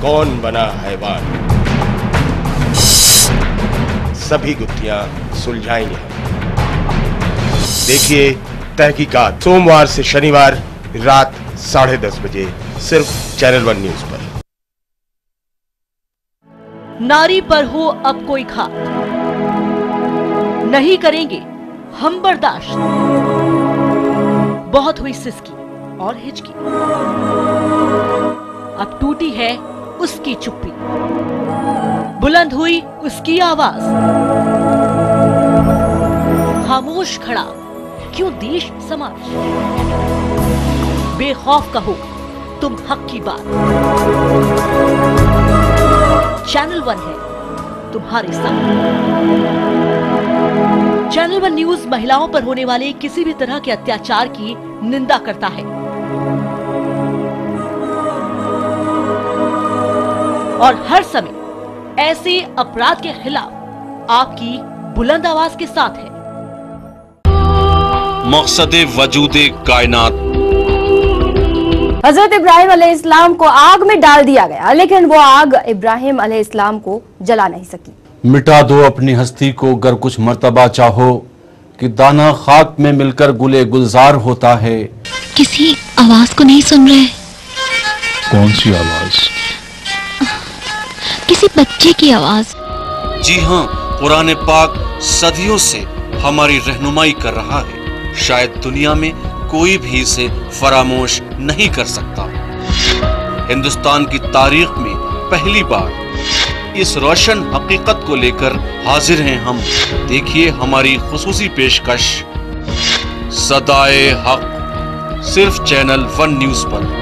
कौन बना हैवान, सभी गुत्थियां सुलझाएंगे हम। देखिए तहकीकात सोमवार से शनिवार रात 10:30 बजे सिर्फ चैनल 1 न्यूज पर। नारी पर हो अब कोई घात, नहीं करेंगे हम बर्दाश्त। बहुत हुई सिसकी और हिचकी, अब टूटी है उसकी चुप्पी, बुलंद हुई उसकी आवाज। खामोश खड़ा क्यों देश समाज, बेखौफ कहो तुम हक की बात। चैनल 1 है तुम्हारे साथ। चैनल 1 न्यूज महिलाओं पर होने वाले किसी भी तरह के अत्याचार की निंदा करता है और हर समय ऐसे अपराध के खिलाफ आपकी बुलंद आवाज के साथ है। मकसदे वजूदे कायनात। हजरत इब्राहिम अलैहिस्सलाम को आग में डाल दिया गया, लेकिन वो आग इब्राहिम अलैहिस्सलाम को जला नहीं सकी। मिटा दो अपनी हस्ती को गर कुछ मर्तबा चाहो, कि दाना खाक में मिलकर गुले गुलजार होता है। किसी आवाज को नहीं सुन रहे? कौन सी आवाज? किसी बच्चे की आवाज। जी हाँ, कुरान पाक सदियों से हमारी रहनुमाई कर रहा है। शायद दुनिया में कोई भी इसे फरामोश नहीं कर सकता। हिंदुस्तान की तारीख में पहली बार इस रोशन हकीकत को लेकर हाजिर हैं हम। देखिए हमारी खुसूसी पेशकश सदाए हक, सिर्फ चैनल 1 न्यूज पर।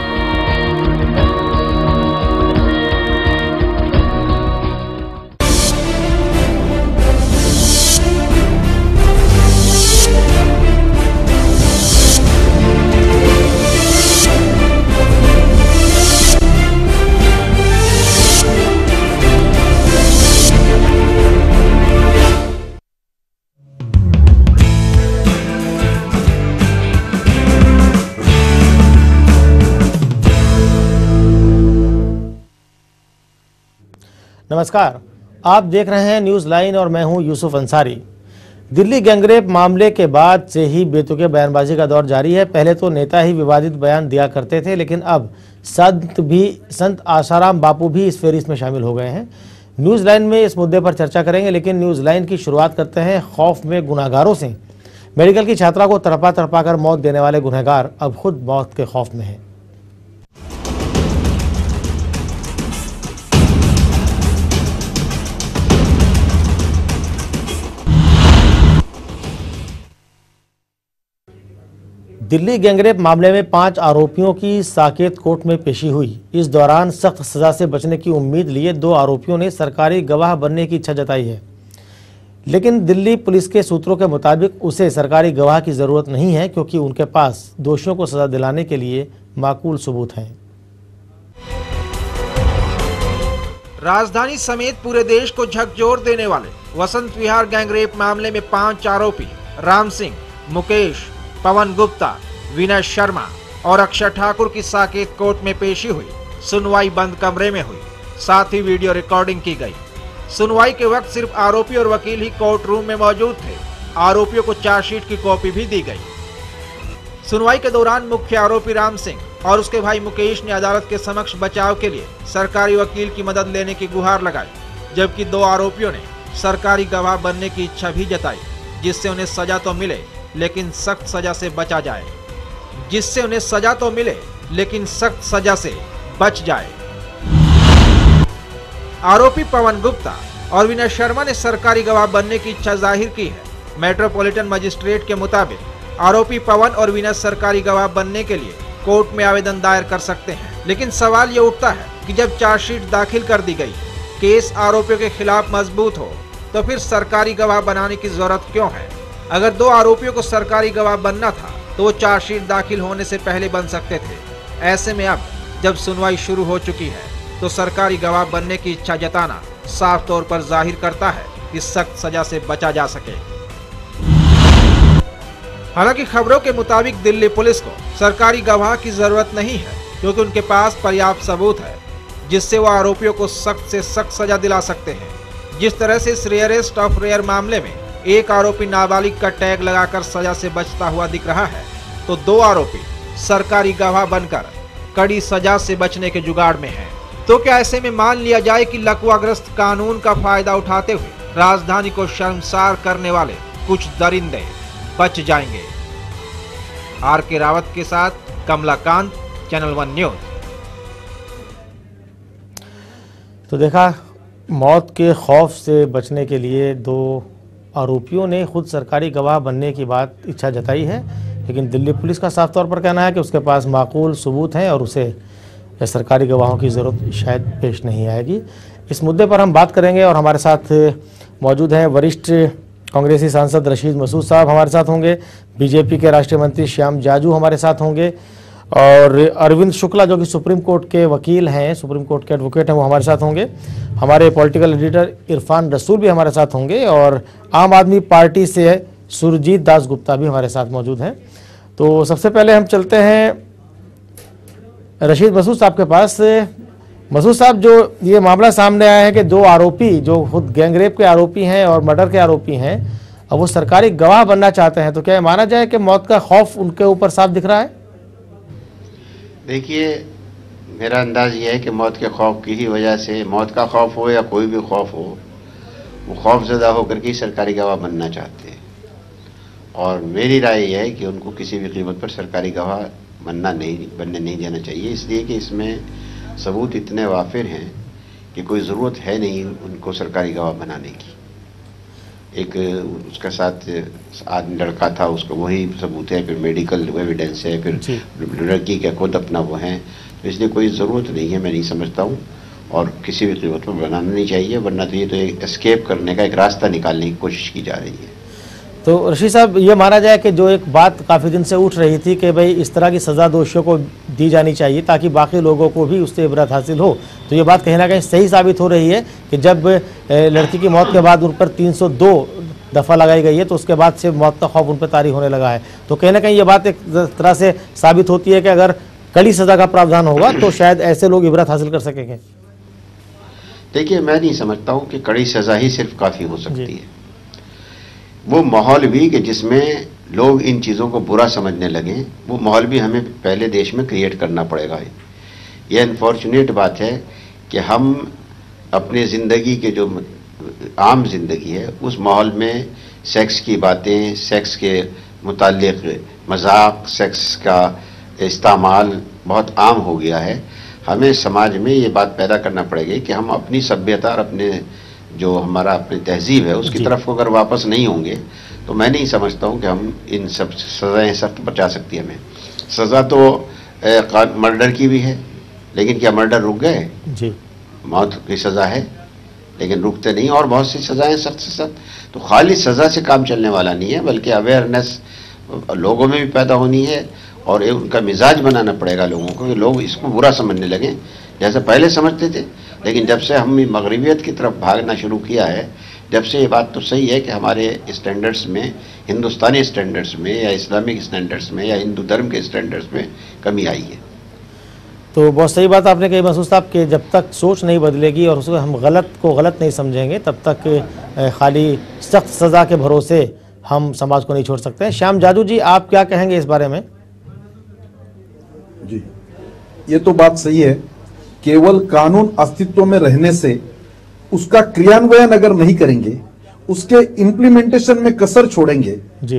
नमस्कार, आप देख रहे हैं न्यूज़ लाइन और मैं हूं यूसुफ अंसारी। दिल्ली गैंगरेप मामले के बाद से ही बेतुके बयानबाजी का दौर जारी है। पहले तो नेता ही विवादित बयान दिया करते थे, लेकिन अब संत आसाराम बापू भी इस फेरिस्त में शामिल हो गए हैं। न्यूज़ लाइन में इस मुद्दे पर चर्चा करेंगे, लेकिन न्यूज़ लाइन की शुरुआत करते हैं खौफ में गुनाहगारों से। मेडिकल की छात्रा को तड़पा कर मौत देने वाले गुनहगार अब खुद मौत के खौफ में हैं। दिल्ली गैंगरेप मामले में 5 आरोपियों की साकेत कोर्ट में पेशी हुई। इस दौरान सख्त सजा से बचने की उम्मीद लिए 2 आरोपियों ने सरकारी गवाह बनने की इच्छा जताई है, लेकिन दिल्ली पुलिस के सूत्रों के मुताबिक उसे सरकारी गवाह की जरूरत नहीं है, क्योंकि उनके पास दोषियों को सजा दिलाने के लिए माकूल सबूत हैं। राजधानी समेत पूरे देश को झकझोर देने वाले वसंत विहार गैंगरेप मामले में 5 आरोपी राम सिंह, मुकेश, पवन गुप्ता, विनय शर्मा और अक्षय ठाकुर की साकेत कोर्ट में पेशी हुई। सुनवाई बंद कमरे में हुई, साथ ही वीडियो रिकॉर्डिंग की गई। सुनवाई के वक्त सिर्फ आरोपी और वकील ही कोर्ट रूम में मौजूद थे। आरोपियों को चार्जशीट की कॉपी भी दी गई। सुनवाई के दौरान मुख्य आरोपी राम सिंह और उसके भाई मुकेश ने अदालत के समक्ष बचाव के लिए सरकारी वकील की मदद लेने की गुहार लगाई, जबकि 2 आरोपियों ने सरकारी गवाह बनने की इच्छा भी जताई, जिससे उन्हें सजा तो मिले लेकिन सख्त सजा से बचा जाए। बच जाए। आरोपी पवन गुप्ता और विनय शर्मा ने सरकारी गवाह बनने की इच्छा जाहिर की है। मेट्रोपॉलिटन मजिस्ट्रेट के मुताबिक आरोपी पवन और विनय सरकारी गवाह बनने के लिए कोर्ट में आवेदन दायर कर सकते हैं, लेकिन सवाल ये उठता है कि जब चार्जशीट दाखिल कर दी गई, केस आरोपियों के खिलाफ मजबूत हो, तो फिर सरकारी गवाह बनाने की जरूरत क्यों है? अगर 2 आरोपियों को सरकारी गवाह बनना था तो वो चार्जशीट दाखिल होने से पहले बन सकते थे। ऐसे में अब जब सुनवाई शुरू हो चुकी है तो सरकारी गवाह बनने की इच्छा जताना साफ तौर पर जाहिर करता है कि सख्त सजा से बचा जा सके। हालांकि खबरों के मुताबिक दिल्ली पुलिस को सरकारी गवाह की जरूरत नहीं है, क्योंकि उनके पास पर्याप्त सबूत है। जिससे वह आरोपियों को सख्त से सख्त सजा दिला सकते हैं। जिस तरह से इस रेयरेस्ट ऑफ रेयर मामले में एक आरोपी नाबालिग का टैग लगाकर सजा से बचता हुआ दिख रहा है, तो 2 आरोपी सरकारी गवाह बनकर कड़ी सजा से बचने के जुगाड़ में हैं। तो क्या ऐसे में मान लिया जाए कि लकवाग्रस्त कानून का फायदा उठाते हुए राजधानी को शर्मसार करने वाले कुछ दरिंदे बच जाएंगे? आर के रावत के साथ कमलाकांत, चैनल 1 न्यूज। तो देखा, मौत के खौफ से बचने के लिए 2 आरोपियों ने खुद सरकारी गवाह बनने की बात इच्छा जताई है, लेकिन दिल्ली पुलिस का साफ तौर पर कहना है कि उसके पास माकूल सबूत हैं और उसे सरकारी गवाहों की ज़रूरत शायद पेश नहीं आएगी। इस मुद्दे पर हम बात करेंगे और हमारे साथ मौजूद हैं वरिष्ठ कांग्रेसी सांसद रशीद मसूद साहब हमारे साथ होंगे, बीजेपी के राष्ट्रीय मंत्री श्याम जाजू हमारे साथ होंगे और अरविंद शुक्ला जो कि सुप्रीम कोर्ट के वकील हैं, सुप्रीम कोर्ट के एडवोकेट हैं, वो हमारे साथ होंगे। हमारे पॉलिटिकल एडिटर इरफान रसूल भी हमारे साथ होंगे और आम आदमी पार्टी से सुरजीत दास गुप्ता भी हमारे साथ मौजूद हैं। तो सबसे पहले हम चलते हैं रशीद मसूद साहब के पास। मसूद साहब, जो ये मामला सामने आया है कि 2 आरोपी जो खुद गैंगरेप के आरोपी हैं और मर्डर के आरोपी हैं, अब वो सरकारी गवाह बनना चाहते हैं, तो क्या माना जाए कि मौत का खौफ उनके ऊपर साफ दिख रहा है? देखिए, मेरा अंदाज ये है कि मौत के खौफ की ही वजह से, मौत का खौफ हो या कोई भी खौफ हो, वो खौफजदा होकर के सरकारी गवाह बनना चाहते हैं। और मेरी राय यह है कि उनको किसी भी कीमत पर सरकारी गवाह बनने नहीं देना चाहिए, इसलिए कि इसमें सबूत इतने वाफिर हैं कि कोई ज़रूरत है नहीं उनको सरकारी गवाह बनाने की। एक उसका साथ आदमी लड़का था, उसको वही सबूत है, फिर मेडिकल एविडेंस है, फिर लड़की का खुद अपना वो है, तो इसलिए कोई ज़रूरत नहीं है, मैं नहीं समझता हूँ। और किसी भी कीमत पर बनाना नहीं चाहिए, वरना तो ये तो एक एस्केप करने का, एक रास्ता निकालने की कोशिश की जा रही है। तो रशीद साहब, ये माना जाए कि जो एक बात काफ़ी दिन से उठ रही थी कि भाई इस तरह की सज़ा दोषियों को दी जानी चाहिए ताकि बाकी लोगों को भी उससे इबरत हासिल हो, तो ये बात कहीं ना कहीं सही साबित हो रही है कि जब लड़की की मौत के बाद उन पर 302 दफ़ा लगाई गई है तो उसके बाद से मौत का खौफ उन पर तारी होने लगा है। तो कहीं ना कहीं ये बात एक तरह से साबित होती है कि अगर कड़ी सज़ा का प्रावधान होगा तो शायद ऐसे लोग इबरत हासिल कर सकेंगे। देखिए, मैं नहीं समझता हूँ कि कड़ी सज़ा ही सिर्फ काफ़ी हो सकती है। वो माहौल भी कि जिसमें लोग इन चीज़ों को बुरा समझने लगें, वो माहौल भी हमें पहले देश में क्रिएट करना पड़ेगा। ये अनफॉर्चुनेट बात है कि हम अपने ज़िंदगी के जो आम जिंदगी है उस माहौल में सेक्स की बातें, सेक्स के मुताल्लिक मजाक, सेक्स का इस्तेमाल बहुत आम हो गया है। हमें समाज में ये बात पैदा करना पड़ेगी कि हम अपनी सभ्यता और अपने जो हमारा अपनी तहजीब है उसकी तरफ अगर वापस नहीं होंगे तो मैं नहीं समझता हूँ कि हम इन सब सज़ाएँ सख्त बचा सकती है। हमें सज़ा तो मर्डर की भी है, लेकिन क्या मर्डर रुक गए? जी, मौत की सज़ा है लेकिन रुकते नहीं, और बहुत सी सज़ाएँ सख्त से सख्त। तो खाली सज़ा से काम चलने वाला नहीं है, बल्कि अवेयरनेस लोगों में भी पैदा होनी है और उनका मिजाज बनाना पड़ेगा लोगों को कि लोग इसको बुरा समझने लगें जैसे पहले समझते थे। लेकिन जब से हम मगरिबियत की तरफ भागना शुरू किया है, जब से ये बात तो सही है कि हमारे स्टैंडर्ड्स में, हिंदुस्तानी स्टैंडर्ड्स में या इस्लामिक स्टैंडर्ड्स में या हिंदू धर्म के स्टैंडर्ड्स में कमी आई है। तो बहुत सही बात आपने कही मसूद साहब कि जब तक सोच नहीं बदलेगी और उसको हम गलत को गलत नहीं समझेंगे तब तक खाली सख्त सज़ा के भरोसे हम समाज को नहीं छोड़ सकते हैं। श्याम जाजू जी, आप क्या कहेंगे इस बारे में? जी, ये तो बात सही है। केवल कानून अस्तित्व में रहने से उसका क्रियान्वयन अगर नहीं करेंगे, उसके इम्प्लीमेंटेशन में कसर छोड़ेंगे जी,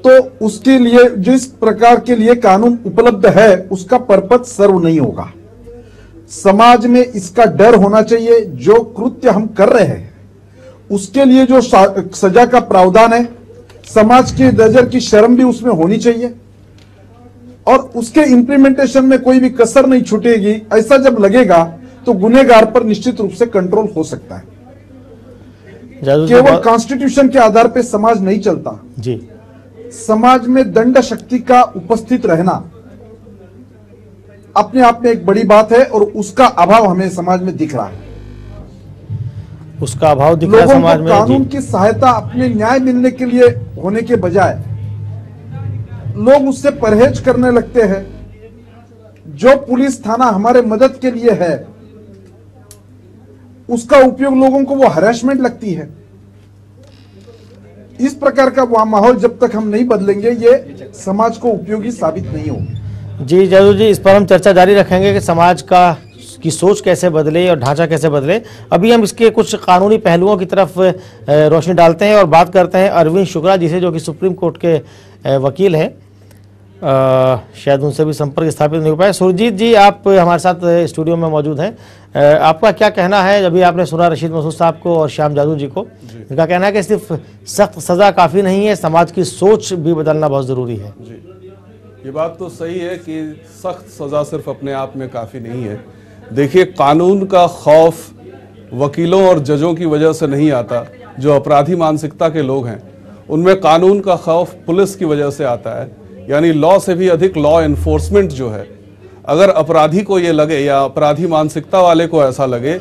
तो उसके लिए जिस प्रकार के लिए कानून उपलब्ध है उसका पर्पज सर्व नहीं होगा। समाज में इसका डर होना चाहिए। जो कृत्य हम कर रहे हैं उसके लिए जो सजा का प्रावधान है, समाज के नजर की शर्म भी उसमें होनी चाहिए और उसके इंप्लीमेंटेशन में कोई भी कसर नहीं छूटेगी। ऐसा जब लगेगा तो गुनहगार पर निश्चित रूप से कंट्रोल हो सकता है। केवल कॉन्स्टिट्यूशन के आधार पर समाज नहीं चलता जी। समाज में दंड शक्ति का उपस्थित रहना अपने आप में एक बड़ी बात है और उसका अभाव हमें समाज में दिख रहा है। उसका अभाव दिख रहा है समाज में। कानून की सहायता अपने न्याय मिलने के लिए होने के बजाय लोग उससे परहेज करने लगते हैं। जो पुलिस थाना हमारे मदद के लिए है उसका उपयोग लोगों को वो हरेसमेंट लगती है। इस प्रकार का माहौल जब तक हम नहीं बदलेंगे, ये समाज को उपयोगी साबित नहीं होगी। जी जादू जी, इस पर हम चर्चा जारी रखेंगे कि समाज की सोच कैसे बदले और ढांचा कैसे बदले। अभी हम इसके कुछ कानूनी पहलुओं की तरफ रोशनी डालते हैं और बात करते हैं अरविंद शुक्ला जी से, जो कि सुप्रीम कोर्ट के वकील हैं। शायद उनसे भी संपर्क स्थापित नहीं हो पाया। सुरजीत जी, आप हमारे साथ स्टूडियो में मौजूद हैं। आपका क्या कहना है? अभी आपने सुना रशीद मसूद साहब को और श्याम जादू जी को, इनका कहना है कि सिर्फ सख्त सजा काफ़ी नहीं है, समाज की सोच भी बदलना बहुत ज़रूरी है। जी, ये बात तो सही है कि सख्त सजा सिर्फ अपने आप में काफ़ी नहीं है। देखिए, कानून का खौफ वकीलों और जजों की वजह से नहीं आता। जो अपराधी मानसिकता के लोग हैं, उनमें कानून का खौफ पुलिस की वजह से आता है। यानी लॉ से भी अधिक लॉ एनफोर्समेंट जो है, अगर अपराधी को ये लगे या अपराधी मानसिकता वाले को ऐसा लगे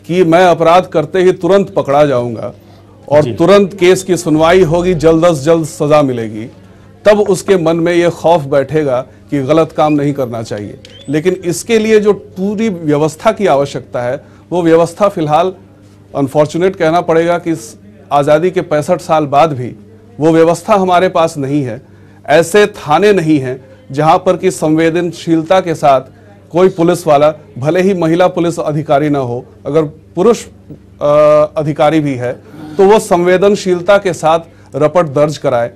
कि मैं अपराध करते ही तुरंत पकड़ा जाऊंगा और तुरंत केस की सुनवाई होगी, जल्द से जल्द सजा मिलेगी, तब उसके मन में ये खौफ बैठेगा कि गलत काम नहीं करना चाहिए। लेकिन इसके लिए जो पूरी व्यवस्था की आवश्यकता है, वो व्यवस्था फिलहाल अनफॉर्चुनेट कहना पड़ेगा कि आज़ादी के 65 साल बाद भी वो व्यवस्था हमारे पास नहीं है। ऐसे थाने नहीं हैं जहां पर कि संवेदनशीलता के साथ कोई पुलिस वाला, भले ही महिला पुलिस अधिकारी ना हो, अगर पुरुष अधिकारी भी है तो वो संवेदनशीलता के साथ रपट दर्ज कराए।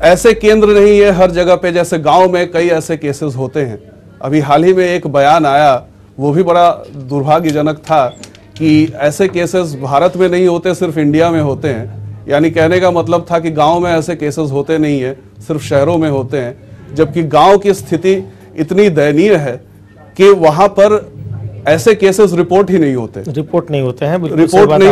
ऐसे केंद्र नहीं है हर जगह पे। जैसे गांव में कई ऐसे केसेस होते हैं। अभी हाल ही में एक बयान आया, वो भी बड़ा दुर्भाग्यजनक था कि ऐसे केसेस भारत में नहीं होते, सिर्फ इंडिया में होते हैं। यानी कहने का मतलब था कि गांव में ऐसे केसेस होते नहीं है, सिर्फ शहरों में होते हैं। जबकि गांव की स्थिति इतनी दयनीय है कि वहां पर ऐसे केसेस रिपोर्ट ही नहीं होते हैं, रिपोर्ट नहीं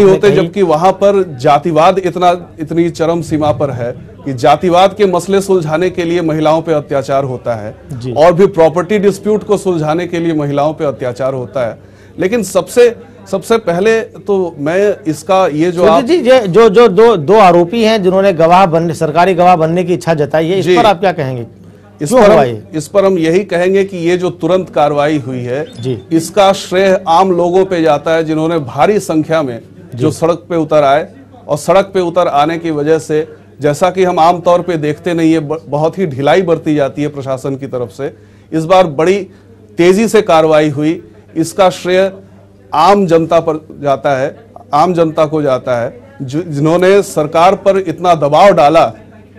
होते। जबकि वहां पर जातिवाद इतनी चरम सीमा पर है कि जातिवाद के मसले सुलझाने के लिए महिलाओं पे अत्याचार होता है, और भी प्रॉपर्टी डिस्प्यूट को सुलझाने के लिए महिलाओं पे अत्याचार होता है। लेकिन सबसे पहले तो मैं इसका ये जो आप जो दो आरोपी हैं जिन्होंने सरकारी गवाह बनने की इच्छा जताई है, इस पर आप क्या कहेंगे? इस पर हम यही कहेंगे कि ये जो तुरंत कार्रवाई हुई है, इसका श्रेय आम लोगों पे जाता है, जिन्होंने भारी संख्या में जो सड़क पे उतर आए। और सड़क पे उतर आने की वजह से, जैसा कि हम आमतौर पे देखते नहीं है, बहुत ही ढिलाई बरती जाती है प्रशासन की तरफ से। इस बार बड़ी तेजी से कार्रवाई हुई। इसका श्रेय आम जनता पर जाता है, आम जनता को जाता है, जिन्होंने सरकार पर इतना दबाव डाला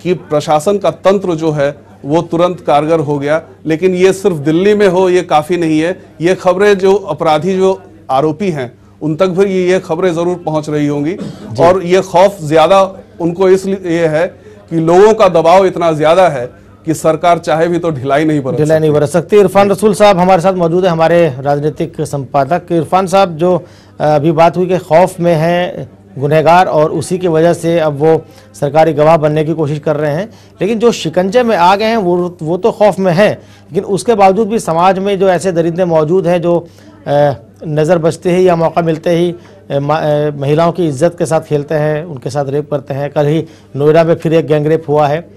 कि प्रशासन का तंत्र जो है वो तुरंत कारगर हो गया। लेकिन ये सिर्फ दिल्ली में हो ये काफी नहीं है। ये खबरें जो अपराधी, जो आरोपी हैं, उन तक भी ये खबरें जरूर पहुंच रही होंगी। और ये खौफ ज्यादा उनको इसलिए है कि लोगों का दबाव इतना ज्यादा है कि सरकार चाहे भी तो ढिलाई नहीं बरत सकती। इरफान रसूल साहब हमारे साथ मौजूद है, हमारे राजनीतिक संपादक। इरफान साहब, जो अभी बात हुई कि खौफ में है गुनहगार और उसी की वजह से अब वो सरकारी गवाह बनने की कोशिश कर रहे हैं, लेकिन जो शिकंजे में आ गए हैं वो तो खौफ में है, लेकिन उसके बावजूद भी समाज में जो ऐसे दरिंदे मौजूद हैं जो नज़र बचते ही या मौका मिलते ही महिलाओं की इज्जत के साथ खेलते हैं, उनके साथ रेप करते हैं। कल ही नोएडा में फिर एक गैंगरेप हुआ है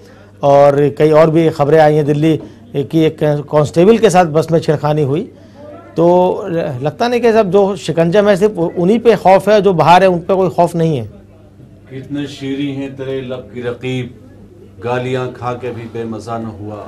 और कई और भी खबरें आई हैं। दिल्ली की एक कांस्टेबल के साथ बस में छेड़खानी हुई। तो लगता नहीं कि सब जो शिकंजा में सिर्फ उन्हीं पे खौफ है, जो बाहर है उन पे कोई खौफ नहीं है। कितने शीरी हैं तेरे लब की रकीब, गालियां खा के भी बेमजा न हुआ।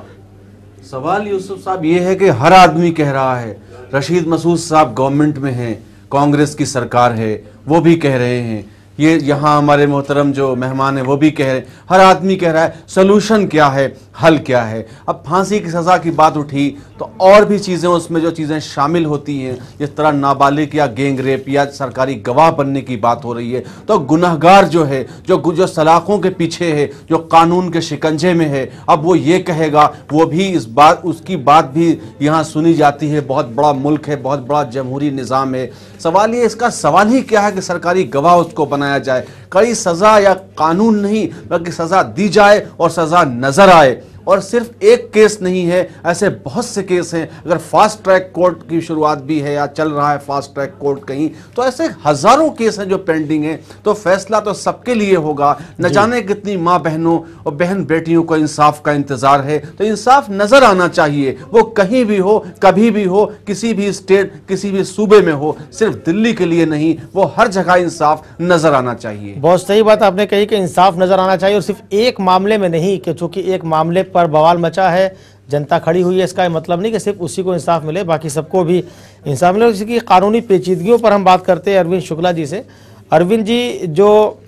सवाल यूसुफ साहब ये है कि हर आदमी कह रहा है, रशीद मसूद साहब गवर्नमेंट में हैं, कांग्रेस की सरकार है, वो भी कह रहे हैं, ये यहाँ हमारे मोहतरम जो मेहमान हैं वो भी कह रहे हैं, हर आदमी कह रहा है सलूशन क्या है, हल क्या है। अब फांसी की सज़ा की बात उठी तो और भी चीज़ें उसमें जो चीज़ें शामिल होती हैं, जिस तरह नाबालिग या गैंग रेप या सरकारी गवाह बनने की बात हो रही है, तो गुनहगार जो है, जो सलाखों के पीछे है, जो कानून के शिकंजे में है, अब वो ये कहेगा, वो भी उसकी बात भी यहाँ सुनी जाती है। बहुत बड़ा मुल्क है, बहुत बड़ा जमहूरी निज़ाम है। सवाल ये, इसका सवाल ही क्या है कि सरकारी गवाह उसको बनाया जाए। कड़ी सज़ा या कानून नहीं, बल्कि सज़ा दी जाए और सज़ा नज़र आए, और सिर्फ एक केस नहीं है, ऐसे बहुत से केस हैं। अगर फास्ट ट्रैक कोर्ट की शुरुआत भी है या चल रहा है फास्ट ट्रैक कोर्ट कहीं, तो ऐसे हजारों केस हैं जो पेंडिंग हैं। तो फैसला तो सबके लिए होगा। न जाने कितनी माँ बहनों और बहन बेटियों को इंसाफ का इंतजार है। तो इंसाफ नजर आना चाहिए, वो कहीं भी हो, कभी भी हो, किसी भी स्टेट, किसी भी सूबे में हो, सिर्फ दिल्ली के लिए नहीं, वो हर जगह इंसाफ नजर आना चाहिए। बहुत सही बात आपने कही कि इंसाफ नजर आना चाहिए, और सिर्फ एक मामले में नहीं कि चूंकि एक मामले पर बवाल मचा है, जनता खड़ी हुई है, इसका मतलब नहीं कि सिर्फ उसी को इंसाफ मिले, बाकी सबको भी इंसाफ मिले। इसकी कानूनी पेचीदगियों पर हम बात करते हैं अरविंद शुक्ला जी से। अरविंद जी, जो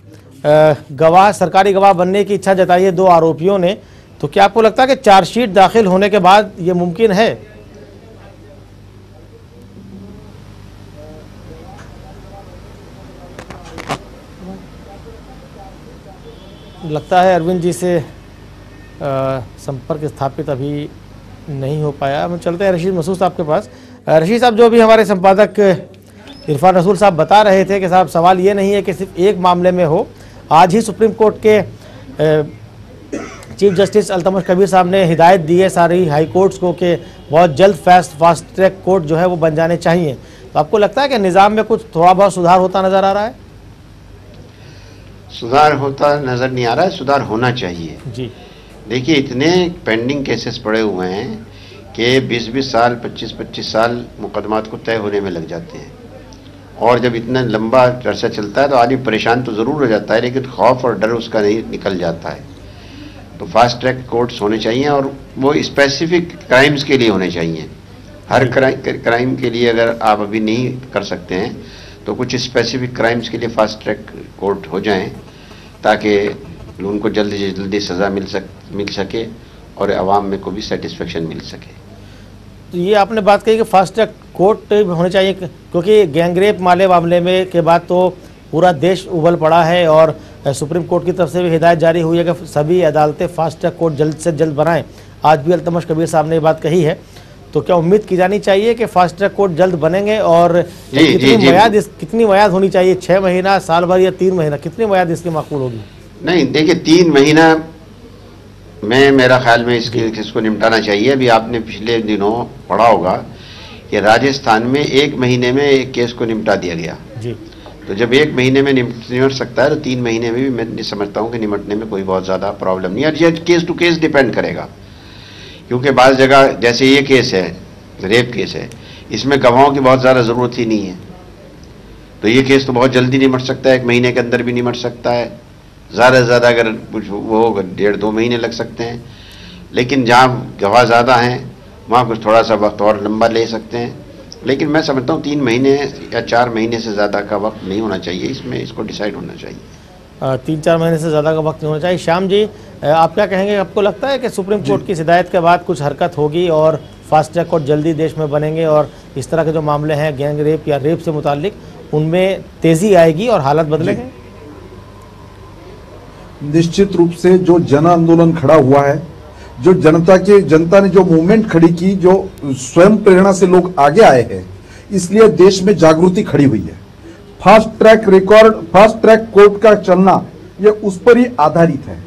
गवाह, सरकारी गवाह बनने की इच्छा जताई है 2 आरोपियों ने, तो क्या आपको लगता है कि चार्जशीट दाखिल होने के बाद ये मुमकिन है? लगता है अरविंद जी से संपर्क स्थापित अभी नहीं हो पाया। हम चलते हैं रशीद मसूद साहब के पास। रशीद साहब, जो भी हमारे संपादक इरफान रसूल साहब बता रहे थे कि साहब सवाल ये नहीं है कि सिर्फ एक मामले में हो। आज ही सुप्रीम कोर्ट के चीफ जस्टिस अल्तमश कबीर साहब ने हिदायत दी है सारी हाई कोर्ट्स को कि बहुत जल्द फास्ट ट्रैक कोर्ट जो है वो बन जाने चाहिए। तो आपको लगता है कि निज़ाम में कुछ थोड़ा बहुत सुधार होता नज़र आ रहा है? सुधार होता नजर नहीं आ रहा है, सुधार होना चाहिए जी। देखिए, इतने पेंडिंग केसेस पड़े हुए हैं कि 20-20 साल, 25-25 साल मुकदमात को तय होने में लग जाते हैं। और जब इतना लंबा अरसा चलता है तो आदमी परेशान तो ज़रूर हो जाता है, लेकिन खौफ और डर उसका नहीं निकल जाता है। तो फास्ट ट्रैक कोर्ट्स होने चाहिए, और वो स्पेसिफिक क्राइम्स के लिए होने चाहिए। हर क्राइम के लिए अगर आप अभी नहीं कर सकते हैं तो कुछ स्पेसिफिक क्राइम्स के लिए फास्ट ट्रैक कोर्ट हो जाएं, ताकि उनको जल्दी से जल्दी सज़ा मिल सके और आवाम में को भी सेटिस्फेक्शन मिल सके। तो ये आपने बात कही कि फास्ट ट्रैक कोर्ट होने चाहिए, क्योंकि गैंगरेप मामले में के बाद तो पूरा देश उबल पड़ा है, और सुप्रीम कोर्ट की तरफ से भी हिदायत जारी हुई है कि सभी अदालतें फास्ट ट्रैक कोर्ट जल्द से जल्द बनाएं। आज भी अल्तमश कबीर साहब ने ये बात कही है। तो क्या उम्मीद की जानी चाहिए कि फास्ट ट्रैक कोर्ट जल्द बनेंगे? और कितनी म्याद होनी चाहिए? 6 महीना, साल भर या 3 महीना? कितनी म्याद इसकी माकूल होगी? नहीं, देखिए 3 महीना में मेरा ख्याल में इसको निपटाना चाहिए। अभी आपने पिछले दिनों पढ़ा होगा कि राजस्थान में 1 महीने में एक केस को निपटा दिया गया जी। तो जब 1 महीने में निपट सकता है तो 3 महीने में भी मैं समझता हूँ कि निपटने में कोई बहुत ज़्यादा प्रॉब्लम नहीं है। और ये केस टू केस डिपेंड करेगा, क्योंकि बाज़ जगह जैसे ये केस है, रेप केस है, इसमें गवाहों की बहुत ज़्यादा ज़रूरत ही नहीं है, तो ये केस तो बहुत जल्दी निपट सकता है, 1 महीने के अंदर भी निपट सकता है। ज़्यादा से ज़्यादा अगर कुछ वो होगा 1.5-2 महीने लग सकते हैं। लेकिन जहाँ गवाह ज़्यादा हैं वहाँ कुछ थोड़ा सा वक्त और लंबा ले सकते हैं। लेकिन मैं समझता हूँ 3 महीने या 4 महीने से ज़्यादा का वक्त नहीं होना चाहिए, इसमें इसको डिसाइड होना चाहिए। 3-4 महीने से ज़्यादा का वक्त नहीं होना चाहिए। श्याम जी, आप क्या कहेंगे? आपको लगता है कि सुप्रीम कोर्ट की हिदायत के बाद कुछ हरकत होगी और फास्ट ट्रैक कोर्ट जल्दी देश में बनेंगे, और इस तरह के जो मामले हैं गैंग रेप या रेप से मुतालिक, उनमें तेज़ी आएगी और हालत बदलेंगे? निश्चित रूप से जो जन आंदोलन खड़ा हुआ है, जो जनता ने जो मूवमेंट खड़ी की, जो स्वयं प्रेरणा से लोग आगे आए हैं, इसलिए देश में जागृति खड़ी हुई है। फास्ट ट्रैक कोर्ट का चलना ये उस पर ही आधारित है।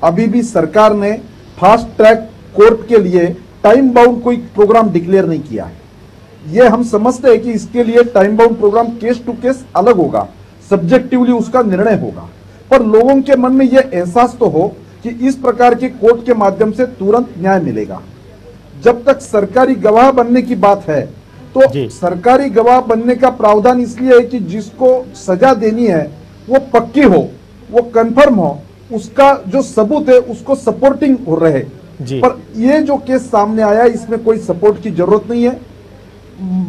अभी भी सरकार ने फास्ट ट्रैक कोर्ट के लिए टाइम बाउंड कोई प्रोग्राम डिक्लेयर नहीं किया है। ये हम समझते हैं कि इसके लिए time bound programme case to case अलग होगा, सब्जेक्टिवली उसका निर्णय होगा, पर लोगों के मन में यह एहसास तो हो कि इस प्रकार के कोर्ट के माध्यम से तुरंत न्याय मिलेगा। जब तक सरकारी गवाह बनने की बात है तो सरकारी गवाह बनने का प्रावधान इसलिए है कि जिसको सजा देनी है वो पक्की हो, वो कंफर्म हो, उसका जो सबूत है उसको सपोर्टिंग हो रहे। पर ये जो केस सामने आया इसमें कोई सपोर्ट की जरूरत नहीं है,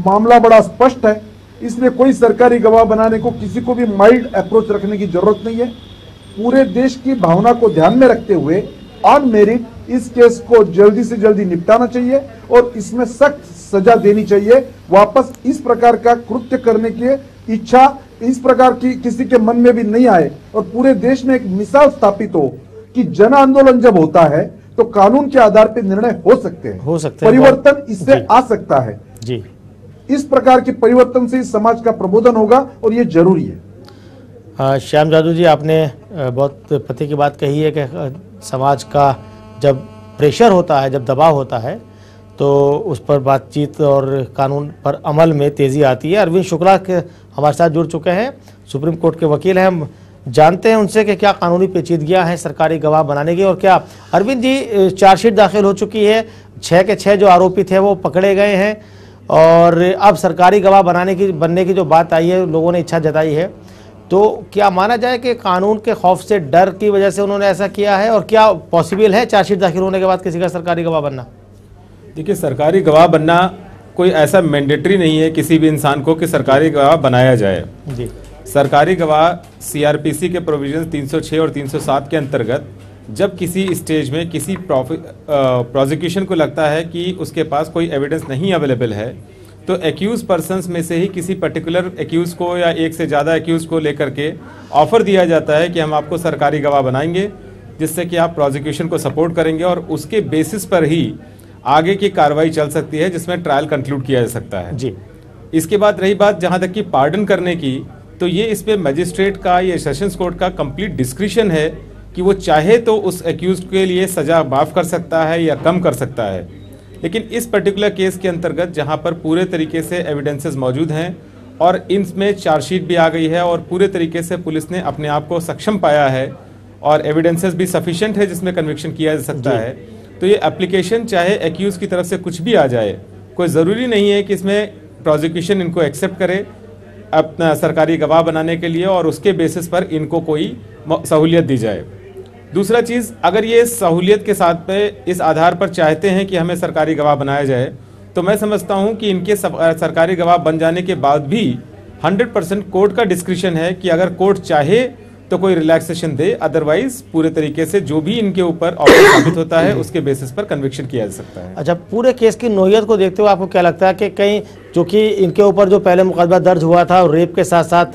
मामला बड़ा स्पष्ट है, इसलिए कोई सरकारी गवाह बनाने को किसी को भी माइल्ड अप्रोच रखने की जरूरत नहीं है। पूरे देश की भावना को ध्यान में रखते हुए ऑन मेरिट इस केस को जल्दी से जल्दी निपटाना चाहिए और इसमें सख्त सजा देनी चाहिए। वापस इस प्रकार का कृत्य करने की इच्छा इस प्रकार की किसी के मन में भी नहीं आए और पूरे देश में एक मिसाल स्थापित हो कि जन आंदोलन जब होता है तो कानून के आधार पर निर्णय हो सकते हैं, परिवर्तन इससे आ सकता है जी। इस प्रकार के परिवर्तन से इस समाज का प्रबोधन होगा और ये जरूरी है। श्याम जादू जी, आपने बहुत पते की बात कही है कि समाज का जब प्रेशर होता है, जब दबाव होता है, तो उस पर बातचीत और कानून पर अमल में तेज़ी आती है। अरविंद शुक्ला के हमारे साथ जुड़ चुके हैं, सुप्रीम कोर्ट के वकील हैं। हम जानते हैं उनसे कि क्या कानूनी पेचीदगियां हैं सरकारी गवाह बनाने की, और क्या अरविंद जी चार्जशीट दाखिल हो चुकी है, 6 के 6 जो आरोपी थे वो पकड़े गए हैं, और अब सरकारी गवाह बनने की जो बात आई है, लोगों ने इच्छा जताई है, तो क्या माना जाए कि कानून के खौफ से, डर की वजह से उन्होंने ऐसा किया है, और क्या पॉसिबल है चार्जशीट दाखिल होने के बाद किसी का सरकारी गवाह बनना? देखिए, सरकारी गवाह बनना कोई ऐसा मैंडेटरी नहीं है किसी भी इंसान को कि सरकारी गवाह बनाया जाए जी। सरकारी गवाह सीआरपीसी के प्रोविजन 306 और 307 के अंतर्गत जब किसी स्टेज में किसी प्रोसिक्यूशन को लगता है कि उसके पास कोई एविडेंस नहीं अवेलेबल है, तो एक्यूज पर्सन्स में से ही किसी पर्टिकुलर एक्यूज को या एक से ज़्यादा एक्यूज को लेकर के ऑफर दिया जाता है कि हम आपको सरकारी गवाह बनाएंगे, जिससे कि आप प्रोसिक्यूशन को सपोर्ट करेंगे, और उसके बेसिस पर ही आगे की कार्रवाई चल सकती है, जिसमें ट्रायल कंक्लूड किया जा सकता है जी। इसके बाद रही बात जहां तक कि पार्डन करने की, तो ये इस पे मजिस्ट्रेट का या सेशंस कोर्ट का कंप्लीट डिस्क्रिशन है कि वो चाहे तो उस एक्यूज के लिए सजा माफ कर सकता है या कम कर सकता है। लेकिन इस पर्टिकुलर केस के अंतर्गत जहां पर पूरे तरीके से एविडेंसेस मौजूद हैं और इनमें चार्जशीट भी आ गई है और पूरे तरीके से पुलिस ने अपने आप को सक्षम पाया है और एविडेंसेस भी सफिशिएंट है जिसमें कन्विक्शन किया जा सकता है, तो ये एप्लीकेशन चाहे एक्यूज की तरफ से कुछ भी आ जाए, कोई ज़रूरी नहीं है कि इसमें प्रोसिक्यूशन इनको एक्सेप्ट करे अपना सरकारी गवाह बनाने के लिए और उसके बेसिस पर इनको कोई सहूलियत दी जाए। दूसरा चीज़, अगर ये सहूलियत के साथ में इस आधार पर चाहते हैं कि हमें सरकारी गवाह बनाया जाए, तो मैं समझता हूं कि इनके सरकारी गवाह बन जाने के बाद भी 100% कोर्ट का डिस्क्रिशन है कि अगर कोर्ट चाहे तो कोई रिलैक्सेशन दे, अदरवाइज पूरे तरीके से जो भी इनके ऊपर ऑफेंस साबित होता है उसके बेसिस पर कन्विक्शन किया जा सकता है। अच्छा, पूरे केस की नोयत को देखते हुए आपको क्या लगता है कि कहीं, क्योंकि इनके ऊपर जो पहले मुकदमा दर्ज हुआ था रेप के साथ साथ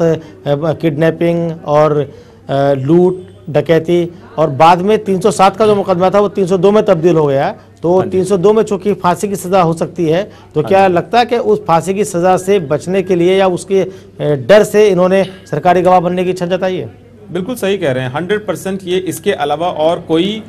किडनैपिंग और लूट डकैती, और बाद में 307 का जो मुकदमा था वो 302 में तब्दील हो गया, तो 302 में चूंकि फांसी की सज़ा हो सकती है, तो क्या लगता है कि उस फांसी की सज़ा से बचने के लिए या उसके डर से इन्होंने सरकारी गवाह बनने की इच्छा जताई है? बिल्कुल सही कह रहे हैं, 100% ये इसके अलावा और कोई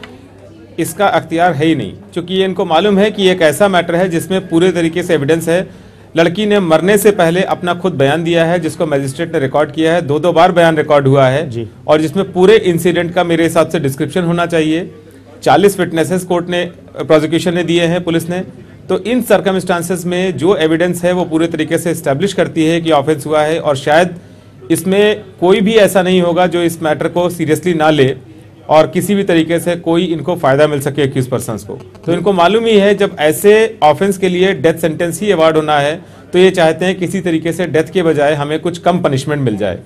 इसका अख्तियार है ही नहीं, क्योंकि ये इनको मालूम है कि एक ऐसा मैटर है जिसमें पूरे तरीके से एविडेंस है। लड़की ने मरने से पहले अपना खुद बयान दिया है जिसको मजिस्ट्रेट ने रिकॉर्ड किया है, 2 बार बयान रिकॉर्ड हुआ है जी। और जिसमें पूरे इंसिडेंट का मेरे हिसाब से डिस्क्रिप्शन होना चाहिए। 40 विटनेसेस कोर्ट ने, प्रोसिक्यूशन ने दिए हैं, पुलिस ने, तो इन सर्कमस्टांसेस में जो एविडेंस है वो पूरे तरीके से एस्टेब्लिश करती है कि ऑफेंस हुआ है, और शायद इसमें कोई भी ऐसा नहीं होगा जो इस मैटर को सीरियसली ना ले और किसी भी तरीके से कोई इनको फायदा मिल सके एक्यूज पर्सन्स को। तो इनको मालूम ही है जब ऐसे ऑफेंस के लिए डेथ सेंटेंस ही अवार्ड होना है, तो ये चाहते हैं किसी तरीके से डेथ के बजाय हमें कुछ कम पनिशमेंट मिल जाए।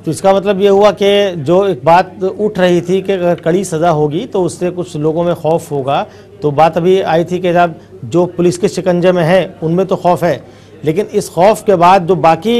तो इसका मतलब ये हुआ कि जो एक बात उठ रही थी कि अगर कड़ी सज़ा होगी तो उससे कुछ लोगों में खौफ होगा, तो बात अभी आई थी कि जब जो पुलिस के शिकंजे में है उनमें तो खौफ है, लेकिन इस खौफ के बाद जो बाकी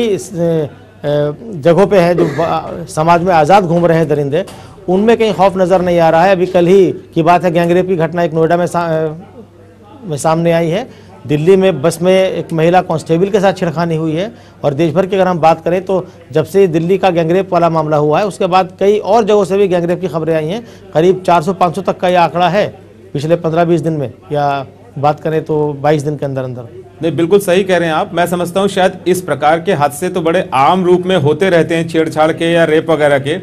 जगहों पे है, जो समाज में आज़ाद घूम रहे हैं दरिंदे, उनमें कहीं खौफ नज़र नहीं आ रहा है। अभी कल ही की बात है, गैंगरेप की घटना एक नोएडा में सामने आई है। दिल्ली में बस में एक महिला कांस्टेबल के साथ छेड़खानी हुई है, और देश भर की अगर हम बात करें तो जब से दिल्ली का गैंगरेप वाला मामला हुआ है उसके बाद कई और जगहों से भी गैंगरेप की खबरें आई हैं। करीब 400-500 तक का ये आंकड़ा है पिछले 15-20 दिन में, या बात करें तो 22 दिन के अंदर अंदर। नहीं, बिल्कुल सही कह रहे हैं आप। मैं समझता हूं शायद इस प्रकार के हादसे तो बड़े आम रूप में होते रहते हैं, छेड़छाड़ के या रेप वगैरह के,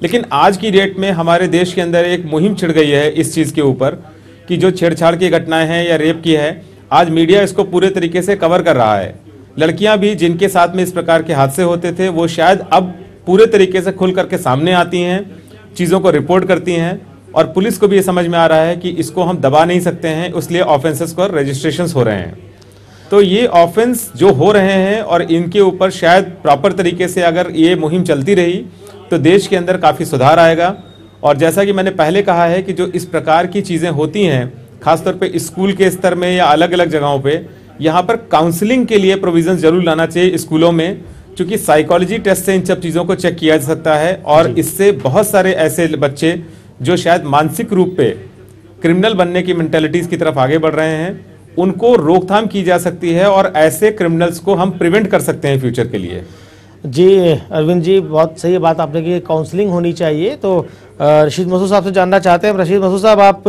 लेकिन आज की डेट में हमारे देश के अंदर एक मुहिम छिड़ गई है इस चीज़ के ऊपर कि जो छेड़छाड़ की घटनाएं हैं या रेप की है, आज मीडिया इसको पूरे तरीके से कवर कर रहा है। लड़कियां भी जिनके साथ में इस प्रकार के हादसे होते थे वो शायद अब पूरे तरीके से खुल करके सामने आती हैं, चीज़ों को रिपोर्ट करती हैं, और पुलिस को भी ये समझ में आ रहा है कि इसको हम दबा नहीं सकते हैं, इसलिए ऑफेंसेस पर रजिस्ट्रेशंस हो रहे हैं। तो ये ऑफेंस जो हो रहे हैं और इनके ऊपर शायद प्रॉपर तरीके से अगर ये मुहिम चलती रही तो देश के अंदर काफ़ी सुधार आएगा। और जैसा कि मैंने पहले कहा है कि जो इस प्रकार की चीज़ें होती हैं, खासतौर पे स्कूल के स्तर में या अलग अलग जगहों पे, यहाँ पर काउंसलिंग के लिए प्रोविजन जरूर लाना चाहिए स्कूलों में, क्योंकि साइकोलॉजी टेस्ट से इन सब चीज़ों को चेक किया जा सकता है, और इससे बहुत सारे ऐसे बच्चे जो शायद मानसिक रूप पे क्रिमिनल बनने की मेंटालिटीज़ की तरफ आगे बढ़ रहे हैं, उनको रोकथाम की जा सकती है और ऐसे क्रिमिनल्स को हम प्रिवेंट कर सकते हैं फ्यूचर के लिए। जी अरविंद जी, बहुत सही बात आपने की, काउंसलिंग होनी चाहिए। तो रशीद मसूद साहब से जानना चाहते हैं। रशीद मसूद साहब, आप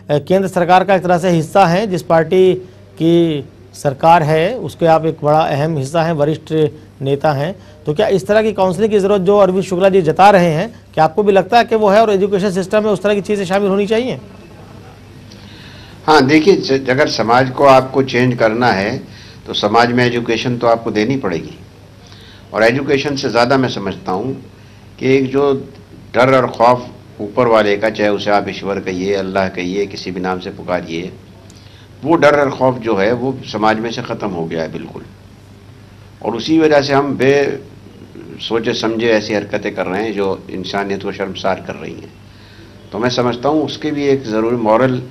केंद्र सरकार का एक तरह से हिस्सा हैं, जिस पार्टी की सरकार है उसके आप एक बड़ा अहम हिस्सा हैं, वरिष्ठ नेता हैं। तो क्या इस तरह की काउंसलिंग की जरूरत जो अरविंद शुक्ला जी जता रहे हैं, क्या आपको भी लगता है कि वो है और एजुकेशन सिस्टम में उस तरह की चीज़ें शामिल होनी चाहिए? हाँ, देखिए, अगर समाज को आपको चेंज करना है तो समाज में एजुकेशन तो आपको देनी पड़ेगी। और एजुकेशन से ज़्यादा मैं समझता हूँ कि एक जो डर और खौफ ऊपर वाले का, चाहे उसे आप ईश्वर कहिए, अल्लाह कहिए, किसी भी नाम से पुकारिए, वो डर और खौफ जो है वो समाज में से ख़त्म हो गया है बिल्कुल। और उसी वजह से हम सोचे समझे ऐसी हरकतें कर रहे हैं जो इंसानियत को शर्मसार कर रही हैं। तो मैं समझता हूँ उसके भी एक ज़रूरी मॉरल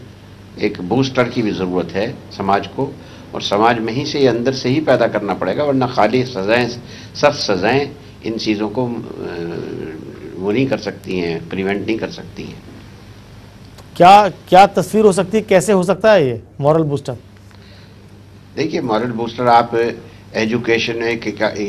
एक बूस्टर की भी ज़रूरत है समाज को, और समाज में ही से अंदर से ही पैदा करना पड़ेगा, वरना खाली सज़ाएँ, सख्त सज़ाएँ इन चीज़ों को वो नहीं कर सकती हैं, प्रिवेंट नहीं कर सकती हैं। क्या तस्वीर हो सकती है, कैसे हो सकता है ये मॉरल बूस्टर? देखिए, मॉरल बूस्टर आप एजुकेशन में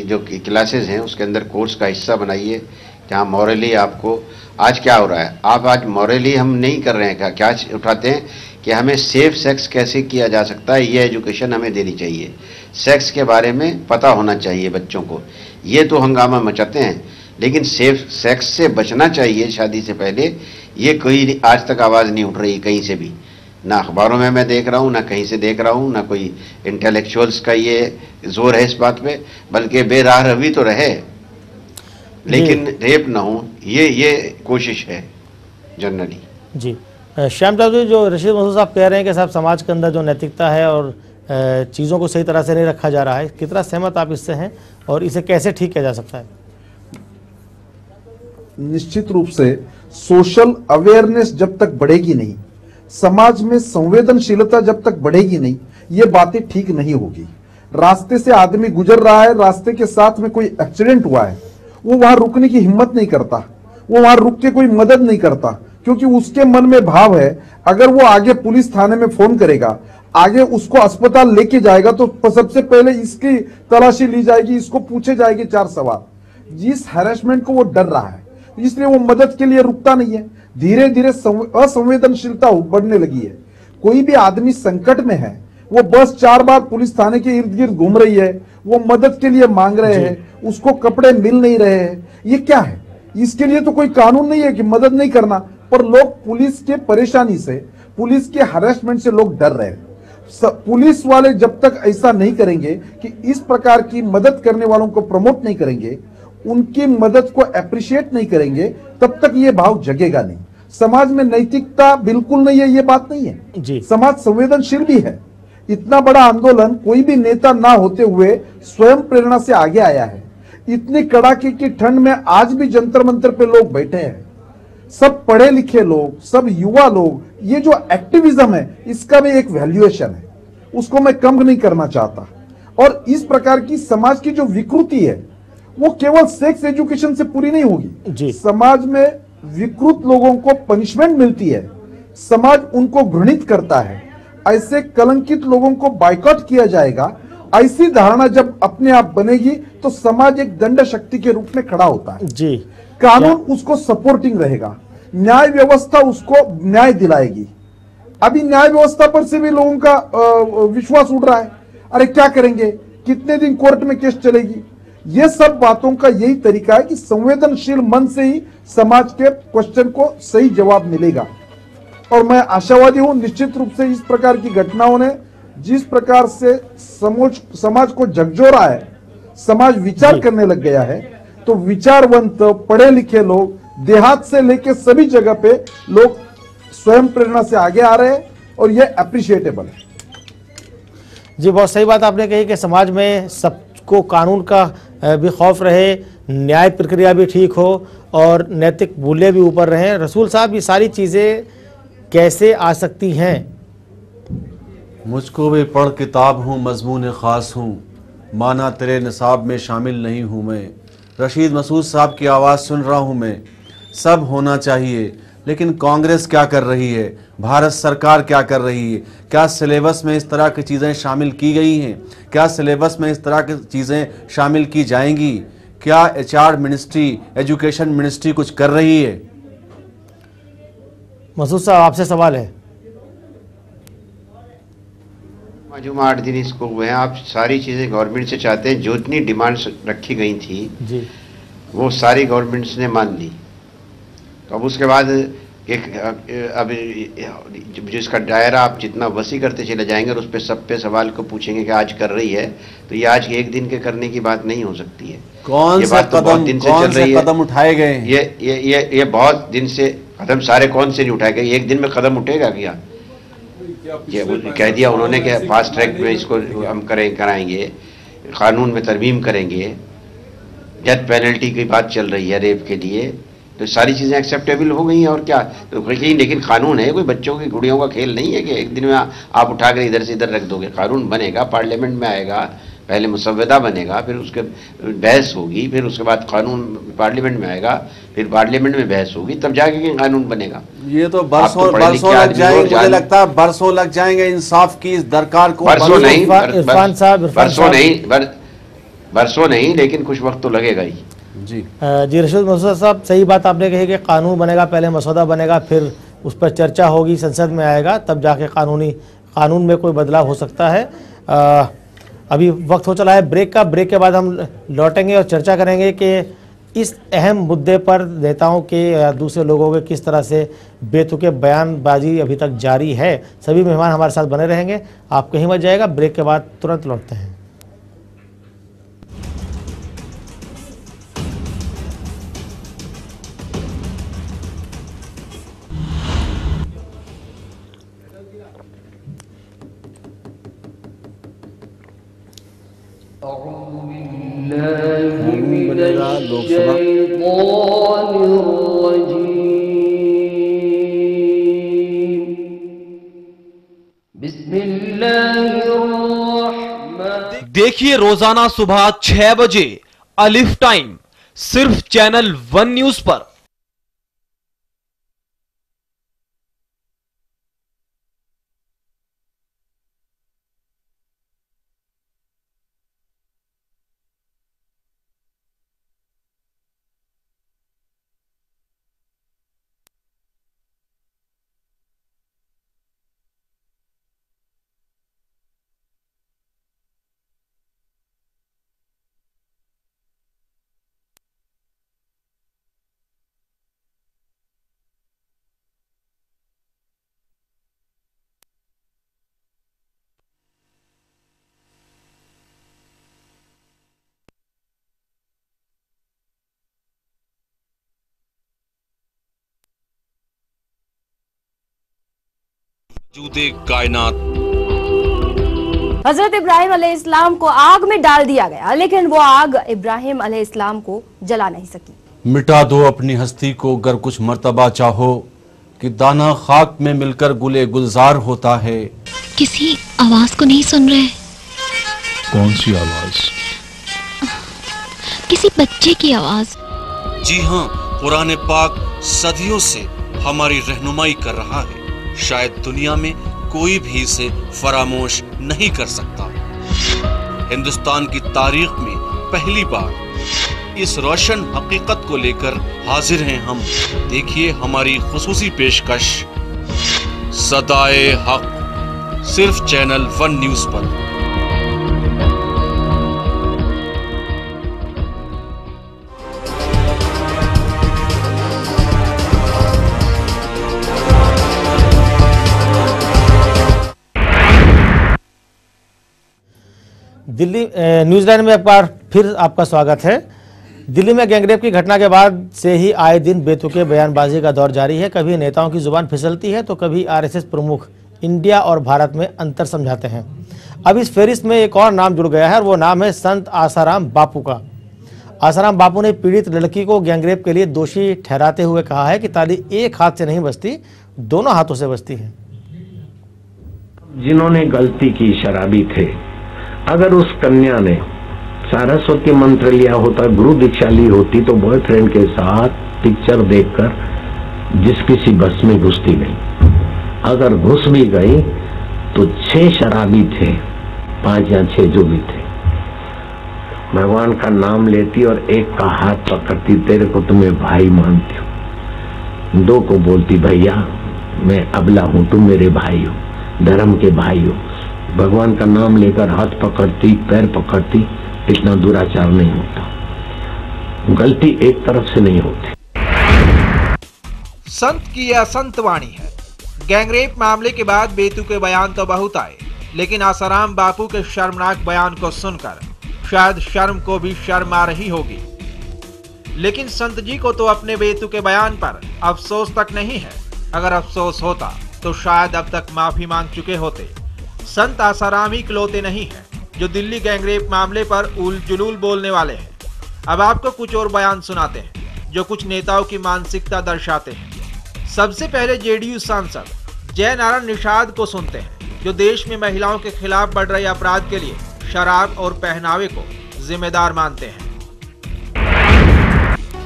जो क्लासेस हैं उसके अंदर कोर्स का हिस्सा बनाइए, जहाँ मॉरली आपको, आज क्या हो रहा है, आप आज मॉरली हम नहीं कर रहे हैं, क्या उठाते हैं कि हमें सेफ सेक्स कैसे किया जा सकता है, ये एजुकेशन हमें देनी चाहिए, सेक्स के बारे में पता होना चाहिए बच्चों को। ये तो हंगामा मचाते हैं, लेकिन सेफ सेक्स से बचना चाहिए शादी से पहले, ये कोई आज तक आवाज़ नहीं उठ रही कहीं से भी, ना अखबारों में मैं देख रहा हूँ, ना कहीं से देख रहा हूँ, ना कोई इंटेलेक्चुअल्स का ये जोर है इस बात पे, बल्कि बेराह रवि तो रहे लेकिन रेप ना हो, ये कोशिश है जनरली। जी श्याम जी, जो रशीद मसूद साहब कह रहे हैं कि साहब समाज के अंदर जो नैतिकता है और चीज़ों को सही तरह से नहीं रखा जा रहा है, कितना सहमत आप इससे हैं और इसे कैसे ठीक किया जा सकता है? निश्चित रूप से सोशल अवेयरनेस जब तक बढ़ेगी नहीं, समाज में संवेदनशीलता जब तक बढ़ेगी नहीं, ये बातें ठीक नहीं होगी। रास्ते से आदमी गुजर रहा है, रास्ते के साथ में कोई एक्सीडेंट हुआ है, वो वहां रुकने की हिम्मत नहीं करता, वो वहां रुक के कोई मदद नहीं करता, क्योंकि उसके मन में भाव है अगर वो आगे पुलिस थाने में फोन करेगा, आगे उसको अस्पताल लेके जाएगा तो सबसे पहले इसकी तलाशी ली जाएगी, इसको पूछे जाएंगे 4 सवाल। जिस हैरेसमेंट को वो डर रहा है, इसलिए वो मदद के लिए रुकता नहीं है। धीरे धीरे असंवेदनशीलता बढ़ने लगी है। कोई भी आदमी संकट में है, वो बस 4 बार पुलिस थाने के इर्द गिर्द घूम रही है, वो मदद के लिए मांग रहे हैं, उसको कपड़े मिल नहीं रहे हैं, ये क्या है? इसके लिए तो कोई कानून नहीं है कि मदद नहीं करना, पर लोग पुलिस के परेशानी से, पुलिस के हरासमेंट से लोग डर रहे हैं। पुलिस वाले जब तक ऐसा नहीं करेंगे कि इस प्रकार की मदद करने वालों को प्रमोट नहीं करेंगे, उनकी मदद को अप्रिशिएट नहीं करेंगे, तब तक ये भाव जगेगा नहीं। समाज में नैतिकता बिल्कुल नहीं है, ये बात नहीं है जी। समाज संवेदनशील भी है। इतना बड़ा आंदोलन कोई भी नेता ना होते हुए स्वयं प्रेरणा से आगे आया है। इतनी कड़ाके की ठंड में आज भी जंतर मंतर पे लोग बैठे हैं, सब पढ़े लिखे लोग, सब युवा लोग। ये जो एक्टिविज्म है, इसका भी एक वैल्यूएशन है, उसको मैं कम नहीं करना चाहता। और इस प्रकार की समाज की जो विकृति है, वो केवल सेक्स एजुकेशन से पूरी नहीं होगी जी। समाज में विकृत लोगों को पनिशमेंट मिलती है, समाज उनको घृणित करता है, ऐसे कलंकित लोगों को बायकॉट किया जाएगा। ऐसी धारणा जब अपने आप बनेगी तो समाज एक दंड शक्ति के रूप में खड़ा होता है जी। कानून उसको सपोर्टिंग रहेगा, न्याय व्यवस्था उसको न्याय दिलाएगी। अभी न्याय व्यवस्था पर से भी लोगों का विश्वास उड़ रहा है, अरे क्या करेंगे, कितने दिन कोर्ट में केस चलेगी। ये सब बातों का यही तरीका है कि संवेदनशील मन से ही समाज के क्वेश्चन को सही जवाब मिलेगा। और मैं आशावादी हूं, निश्चित रूप से इस प्रकार की घटनाओं ने जिस प्रकार से समाज को झकझोरा है, समाज विचार करने लग गया है, तो विचारवंत पढ़े लिखे लोग देहात से लेकर सभी जगह पे लोग स्वयं प्रेरणा से आगे आ रहे हैं और ये अप्रिशिएटेबल है जी। बहुत सही बात आपने कही कि समाज में सबको कानून का भी खौफ रहे, न्याय प्रक्रिया भी ठीक हो और नैतिक मूल्य भी ऊपर रहे। रसूल साहब, ये सारी चीज़ें कैसे आ सकती हैं? मुझको भी पढ़ किताब हूँ, मजमून ख़ास हूँ, माना तेरे निसाब में शामिल नहीं हूँ मैं। रशीद मसूद साहब की आवाज़ सुन रहा हूँ मैं। सब होना चाहिए, लेकिन कांग्रेस क्या कर रही है, भारत सरकार क्या कर रही है? क्या सिलेबस में इस तरह की चीज़ें शामिल की गई हैं? क्या सिलेबस में इस तरह की चीज़ें शामिल की जाएंगी? क्या HR मिनिस्ट्री, एजुकेशन मिनिस्ट्री कुछ कर रही है? मसूद साहब आपसे सवाल है। माजूम 8 दिन इसको हुए हैं, आप सारी चीज़ें गवर्नमेंट से चाहते हैं, जो इतनी डिमांड्स रखी गई थी जी वो सारी गवर्नमेंट्स ने मान ली। तो अब उसके बाद अब जिसका दायरा आप जितना वसी करते चले जाएंगे और उस पर सब पे सवाल को पूछेंगे कि आज कर रही है, तो ये आज एक दिन के करने की बात नहीं हो सकती है। कौन से कदम उठाए गए हैं? ये बहुत दिन से कदम सारे कौन से नहीं उठाए गए, एक दिन में कदम उठेगा क्या? ये कह दिया उन्होंने कि फास्ट ट्रैक में इसको हम कराएंगे, कानून में तरमीम करेंगे, डेथ पेनल्टी की बात चल रही है रेप के लिए, तो सारी चीज़ें एक्सेप्टेबल हो गई हैं और क्या। तो लेकिन कानून है, कोई बच्चों की गुड़ियों का खेल नहीं है कि एक दिन में आप उठा कर इधर से इधर रख दोगे। कानून बनेगा, पार्लियामेंट में आएगा, पहले मुसव्वदा बनेगा, फिर उसके बहस होगी, फिर उसके बाद कानून पार्लियामेंट में आएगा, फिर पार्लियामेंट में बहस होगी, तब जाके कानून बनेगा। ये तो बरसों लग जाएंगे, मुझे लगता है बरसों लग जाएंगे इंसाफ की इस दरकार को। बरसों इरफान नहीं, लेकिन कुछ वक्त तो लगेगा ही। जी रशीद मसूद साहब, सही बात आपने कही कि कानून बनेगा, पहले मसौदा बनेगा, फिर उस पर चर्चा होगी, संसद में आएगा, तब जाके कानून में कोई बदलाव हो सकता है। अभी वक्त हो चला है ब्रेक का। ब्रेक के बाद हम लौटेंगे और चर्चा करेंगे कि इस अहम मुद्दे पर नेताओं के या दूसरे लोगों के किस तरह से बेतुके बयानबाजी अभी तक जारी है। सभी मेहमान हमारे साथ बने रहेंगे, आप कहीं मत जाएगा। ब्रेक के बाद तुरंत लौटते हैं। देखिए रोजाना सुबह 6 बजे अलिफ टाइम, सिर्फ चैनल 1 न्यूज पर। कायनात। हजरत इब्राहिम अलैहिस्सलाम को आग में डाल दिया गया, लेकिन वो आग इब्राहिम अलैहिस्सलाम को जला नहीं सकी। मिटा दो अपनी हस्ती को गर कुछ मर्तबा चाहो, कि दाना खाक में मिलकर गुले गुलजार होता है। किसी आवाज को नहीं सुन रहे? कौन सी आवाज? किसी बच्चे की आवाज। जी हाँ, कुरान पाक सदियों से हमारी रहनुमाई कर रहा है। शायद दुनिया में कोई भी इसे फरामोश नहीं कर सकता। हिंदुस्तान की तारीख में पहली बार इस रोशन हकीकत को लेकर हाजिर हैं हम। देखिए हमारी खुसूसी पेशकश सदाए हक, सिर्फ चैनल 1 न्यूज पर। दिल्ली न्यूजीलैंड में एक बार फिर आपका स्वागत है। दिल्ली में गैंगरेप की घटना के बाद से ही आए दिन बेतुके बयानबाजी का दौर जारी है। कभी नेताओं की जुबान फिसलती है तो कभी आरएसएस प्रमुख इंडिया और भारत में अंतर समझाते हैं। अब इस फेरिस्त में एक और नाम जुड़ गया है और वो नाम है संत आसाराम बापू का। आसाराम बापू ने पीड़ित लड़की को गैंगरेप के लिए दोषी ठहराते हुए कहा है कि ताली एक हाथ से नहीं बजती, दोनों हाथों से बजती है। जिन्होंने गलती की शराबी थे, अगर उस कन्या ने सारस्वती मंत्र लिया होता, गुरु दीक्षा ली होती, तो बॉयफ्रेंड के साथ पिक्चर देखकर जिस किसी बस में घुसती नहीं। अगर घुस भी गई तो 6 शराबी थे, 5 या 6 जो भी थे, भगवान का नाम लेती और एक का हाथ पकड़ती, तेरे को तुम्हें भाई मानती हूँ। दो को बोलती, भैया मैं अबला हूं, तुम मेरे भाई हो, धर्म के भाई हो। भगवान का नाम लेकर हाथ पकड़ती, पैर पकड़ती, इतना दुराचार नहीं होता। गलती एक तरफ से नहीं होती। संत की यह संत वाणी है। गैंगरेप मामले के बाद बेतुके बयान तो बहुत आए, लेकिन आसाराम बापू के शर्मनाक बयान को सुनकर शायद शर्म को भी शर्म आ रही होगी। लेकिन संत जी को तो अपने बेतुके बयान पर अफसोस तक नहीं है। अगर अफसोस होता तो शायद अब तक माफी मांग चुके होते। संत आसाराम ही इकलौते नहीं है जो दिल्ली गैंगरेप मामले पर उल जुलूल बोलने वाले हैं। अब आपको कुछ और बयान सुनाते हैं जो कुछ नेताओं की मानसिकता दर्शाते हैं। सबसे पहले जेडीयू सांसद जय नारायण निषाद को सुनते हैं, जो देश में महिलाओं के खिलाफ बढ़ रहे अपराध के लिए शराब और पहनावे को जिम्मेदार मानते हैं।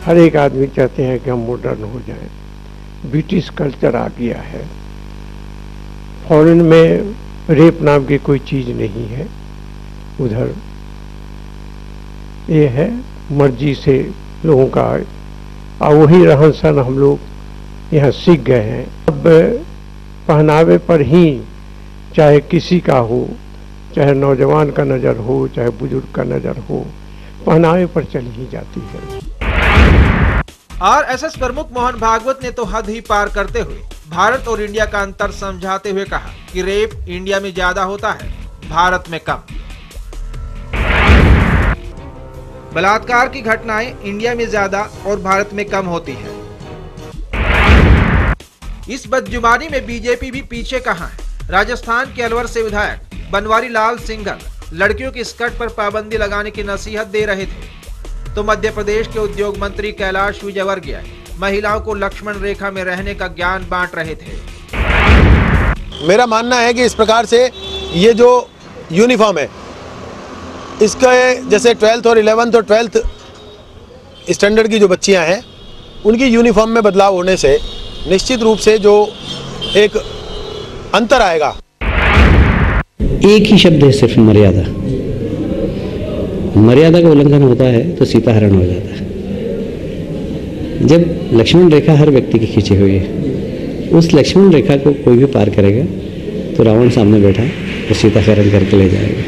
हर एक आदमी चाहते हैं कि हम मॉडर्न हो जाएं। ब्रिटिश कल्चर आ गया है। फॉरेन में रेप नाम की कोई चीज नहीं है। उधर ये है मर्जी से लोगों का, और वही रहन सहन हम लोग यहाँ सीख गए हैं। अब पहनावे पर ही, चाहे किसी का हो, चाहे नौजवान का नजर हो, चाहे बुजुर्ग का नजर हो, पहनावे पर चली ही जाती है। आरएसएस प्रमुख मोहन भागवत ने तो हद ही पार करते हुए भारत और इंडिया का अंतर समझाते हुए कहा कि रेप इंडिया में ज्यादा होता है, भारत में कम। बलात्कार की घटनाएं इंडिया में ज्यादा और भारत में कम होती है। इस बदजुबानी में बीजेपी भी पीछे कहां है। राजस्थान के अलवर से विधायक बनवारी लाल सिंघल लड़कियों की स्कर्ट पर पाबंदी लगाने की नसीहत दे रहे थे, तो मध्य प्रदेश के उद्योग मंत्री कैलाश विजयवर्गीय महिलाओं को लक्ष्मण रेखा में रहने का ज्ञान बांट रहे थे। मेरा मानना है कि इस प्रकार से ये जो यूनिफॉर्म है, इसका जैसे 12th और 11th और 12th स्टैंडर्ड की जो बच्चियां हैं, उनकी यूनिफॉर्म में बदलाव होने से निश्चित रूप से जो एक अंतर आएगा। एक ही शब्द है सिर्फ, मर्यादा। मर्यादा का उल्लंघन होता है तो सीता हरण हो जाता है। जब लक्ष्मण रेखा हर व्यक्ति की खींची हुई है, उस लक्ष्मण रेखा को कोई भी पार करेगा तो रावण सामने बैठा तो सीता हरण करके ले जाएगा।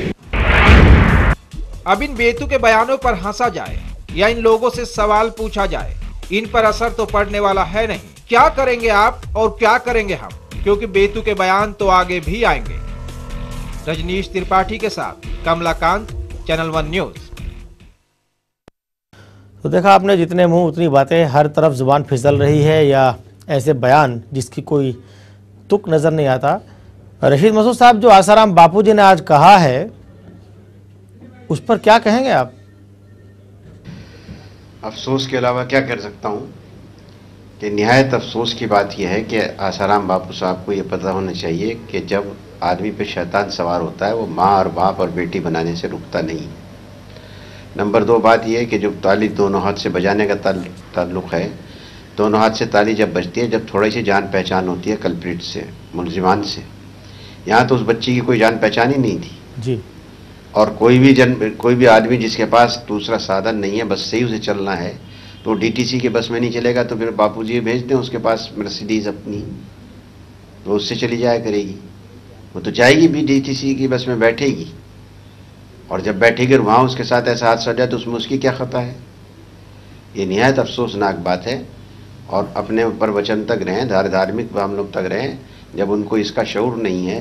अब इन बेतुके बयानों पर हंसा जाए या इन लोगों से सवाल पूछा जाए, इन पर असर तो पड़ने वाला है नहीं। क्या करेंगे आप और क्या करेंगे हम, क्योंकि बेतुके बयान तो आगे भी आएंगे। रजनीश त्रिपाठी के साथ कमलाकांत, चैनल 1 न्यूज। तो देखा आपने, जितने मुंह उतनी बातें, हर तरफ जुबान फिसल रही है या ऐसे बयान जिसकी कोई तुक नजर नहीं आता। रशीद मसूद साहब, जो आसाराम बापू जी ने आज कहा है, उस पर क्या कहेंगे आप? अफसोस के अलावा क्या कर सकता हूं कि निहायत अफसोस की बात यह है कि आसाराम बापू साहब को यह पता होना चाहिए कि जब आदमी पे शैतान सवार होता है, वो माँ और बाप और बेटी बनाने से रुकता नहीं। नंबर 2 बात यह है कि जो ताली दोनों हाथ से बजाने का ताल्लुक है, दोनों हाथ से ताली जब बजती है जब थोड़ी सी जान पहचान होती है कल्प्रिट से, मुलजिमान से। यहाँ तो उस बच्ची की कोई जान पहचान ही नहीं थी जी। और कोई भी आदमी जिसके पास दूसरा साधन नहीं है, बस से ही उसे चलना है, तो डीटीसी की बस में नहीं चलेगा तो फिर बापूजी भेज दें उसके पास मर्सिडीज अपनी, तो उससे चली जाया करेगी। वो तो जाएगी भी डीटीसी की बस में बैठेगी, और जब बैठेगी वहाँ उसके साथ ऐसा हादसा हो जाए तो उसमें उसकी क्या खता है। ये निहायत अफसोसनाक बात है। और अपने ऊपर वचन तक रहें, धार्मिक मामलों तक रहें। जब उनको इसका शऊर नहीं है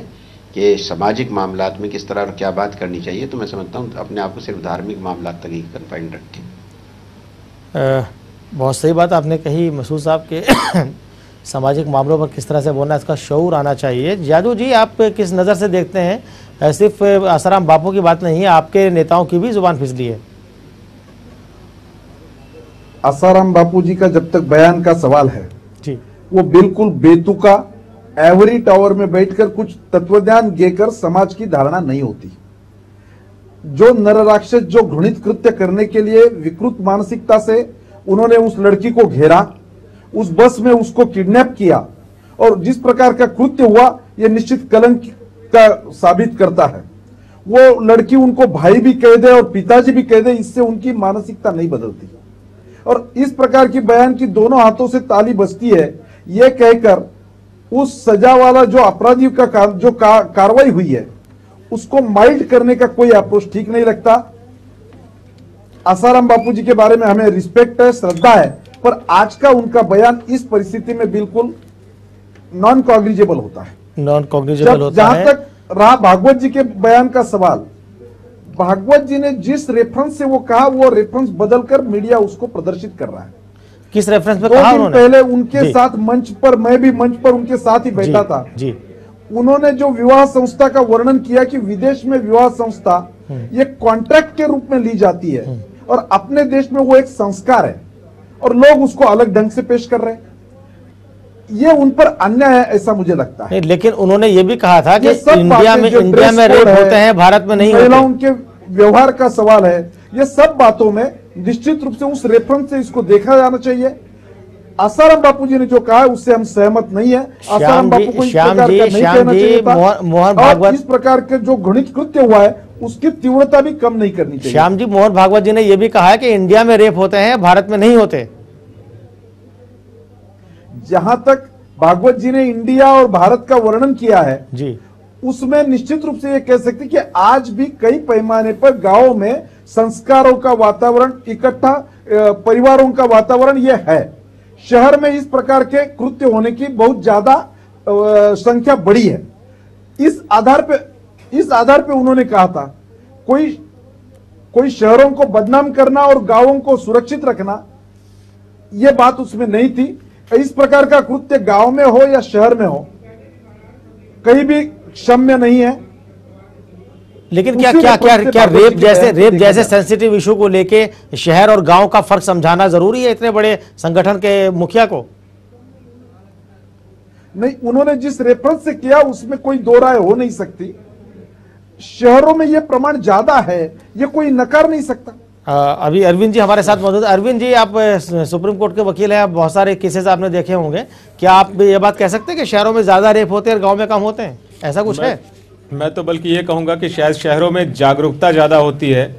कि सामाजिक मामलात में किस तरह और क्या बात करनी चाहिए, तो मैं समझता हूँ अपने आप को सिर्फ धार्मिक मामलात तक ही कन्फाइंड रखें। बहुत सही बात आपने कही मसूद साहब के सामाजिक मामलों पर किस तरह से बोलना, इसका शऊर आना चाहिए। जादू जी, आप किस नज़र से देखते हैं? सिर्फ आसाराम बापू की बात नहीं है, आपके नेताओं की भी जुबान फिसली है। आसाराम बापू जी का जब तक बयान का सवाल है जी, वो बिल्कुल बेतुका एवरी टावर में बैठकर कुछ तत्वज्ञान देकर समाज की धारणा नहीं होती। जो नरराक्षस जो घृणित कृत्य करने के लिए विकृत मानसिकता से उन्होंने उस लड़की को घेरा, उस बस में उसको किडनैप किया, और जिस प्रकार का कृत्य हुआ यह निश्चित कलंक का साबित करता है। वो लड़की उनको भाई भी कह दे और पिताजी भी कह दे, इससे उनकी मानसिकता नहीं बदलती। और इस प्रकार की बयान की दोनों हाथों से ताली बजती है, यह कहकर उस सजा वाला जो अपराधी का कार्रवाई हुई है उसको माइल्ड करने का कोई अप्रोच ठीक नहीं लगता। आसाराम बापू जी के बारे में हमें रिस्पेक्ट है, श्रद्धा है, पर आज का उनका बयान इस परिस्थिति में बिल्कुल नॉन कॉग्निजेबल होता है। नॉन कॉग्निजेबल होता जहां है। तक रहा भागवत जी के बयान का सवाल, भागवत जी ने जिस रेफरेंस से वो कहा वो रेफरेंस बदलकर मीडिया उसको प्रदर्शित कर रहा है। किस रेफरेंस पे 2 कहा दिन उन्होंने? पहले उनके साथ मंच पर, मैं भी मंच पर उनके साथ ही बैठा था जी। उन्होंने जो विवाह संस्था का वर्णन किया कि विदेश में विवाह संस्था ये कॉन्ट्रैक्ट के रूप में ली जाती है और अपने देश में वो एक संस्कार है और लोग उसको अलग ढंग से पेश कर रहे हैं, ये उन पर अन्याय है, ऐसा मुझे लगता है। लेकिन उन्होंने ये भी कहा था कि ये सब इंडिया बातें जो में ड्रेस रेप कोड होते हैं, भारत में नहीं महिलाओं होते। के व्यवहार का सवाल है, ये सब बातों में निश्चित रूप से उस रेफरेंस से इसको देखा जाना चाहिए। आसाराम बापू जी ने जो कहा है उससे हम सहमत नहीं है। आसाराम बापू को इस प्रकार का नहीं कहना चाहिए था और इस प्रकार के जो घृणित कृत्य हुआ है उसकी तीव्रता भी कम नहीं करनी चाहिए। श्याम जी, मोहन भागवत जी ने यह भी कहा है कि इंडिया में रेप होते हैं, भारत में नहीं होते। जहां तक भागवत जी ने इंडिया और भारत का वर्णन किया है जी, उसमें निश्चित रूप से ये कह सकते कि आज भी कई पैमाने पर गांवों में संस्कारों का वातावरण, इकट्ठा परिवारों का वातावरण ये है। शहर में इस प्रकार के कृत्य होने की बहुत ज्यादा संख्या बढ़ी है। इस आधार पे उन्होंने कहा था कोई शहरों को बदनाम करना और गांवों को सुरक्षित रखना, यह बात उसमें नहीं थी। इस प्रकार का कृत्य गांव में हो या शहर में हो कहीं भी क्षम्य नहीं है। लेकिन क्या रेप जैसे सेंसिटिव इशू को लेके शहर और गांव का फर्क समझाना जरूरी है इतने बड़े संगठन के मुखिया को? नहीं, उन्होंने जिस रेफरेंस से किया उसमें कोई दो राय हो नहीं सकती। शहरों में यह प्रमाण ज्यादा है, यह कोई नकार नहीं सकता। अभी अरविंद जी हमारे साथ मौजूद है। अरविंद जी, आप सुप्रीम कोर्ट के वकील हैं, आप बहुत सारे केसेस आपने देखे होंगे, क्या आप ये बात कह सकते हैं कि शहरों में ज्यादा रेप होते हैं और गांव में कम होते हैं? ऐसा कुछ है? मैं तो बल्कि ये कहूंगा कि शायद शहरों में जागरूकता ज्यादा होती है,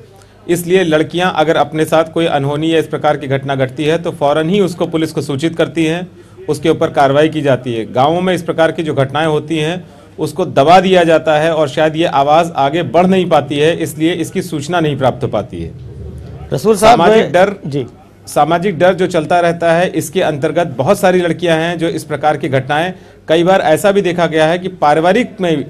इसलिए लड़कियां अगर अपने साथ कोई अनहोनी या इस प्रकार की घटना घटती है तो फौरन ही उसको पुलिस को सूचित करती हैं, उसके ऊपर कार्रवाई की जाती है। गाँवों में इस प्रकार की जो घटनाएं होती हैं उसको दबा दिया जाता है और शायद ये आवाज आगे बढ़ नहीं पाती है, इसलिए इसकी सूचना नहीं प्राप्त हो पाती है। रसूल साहब, सामाजिक डर जो चलता रहता है, इसके अंतर्गत बहुत सारी लड़कियां हैं जो इस प्रकार की घटनाएं, कई बार ऐसा भी देखा गया है कि पारिवारिक में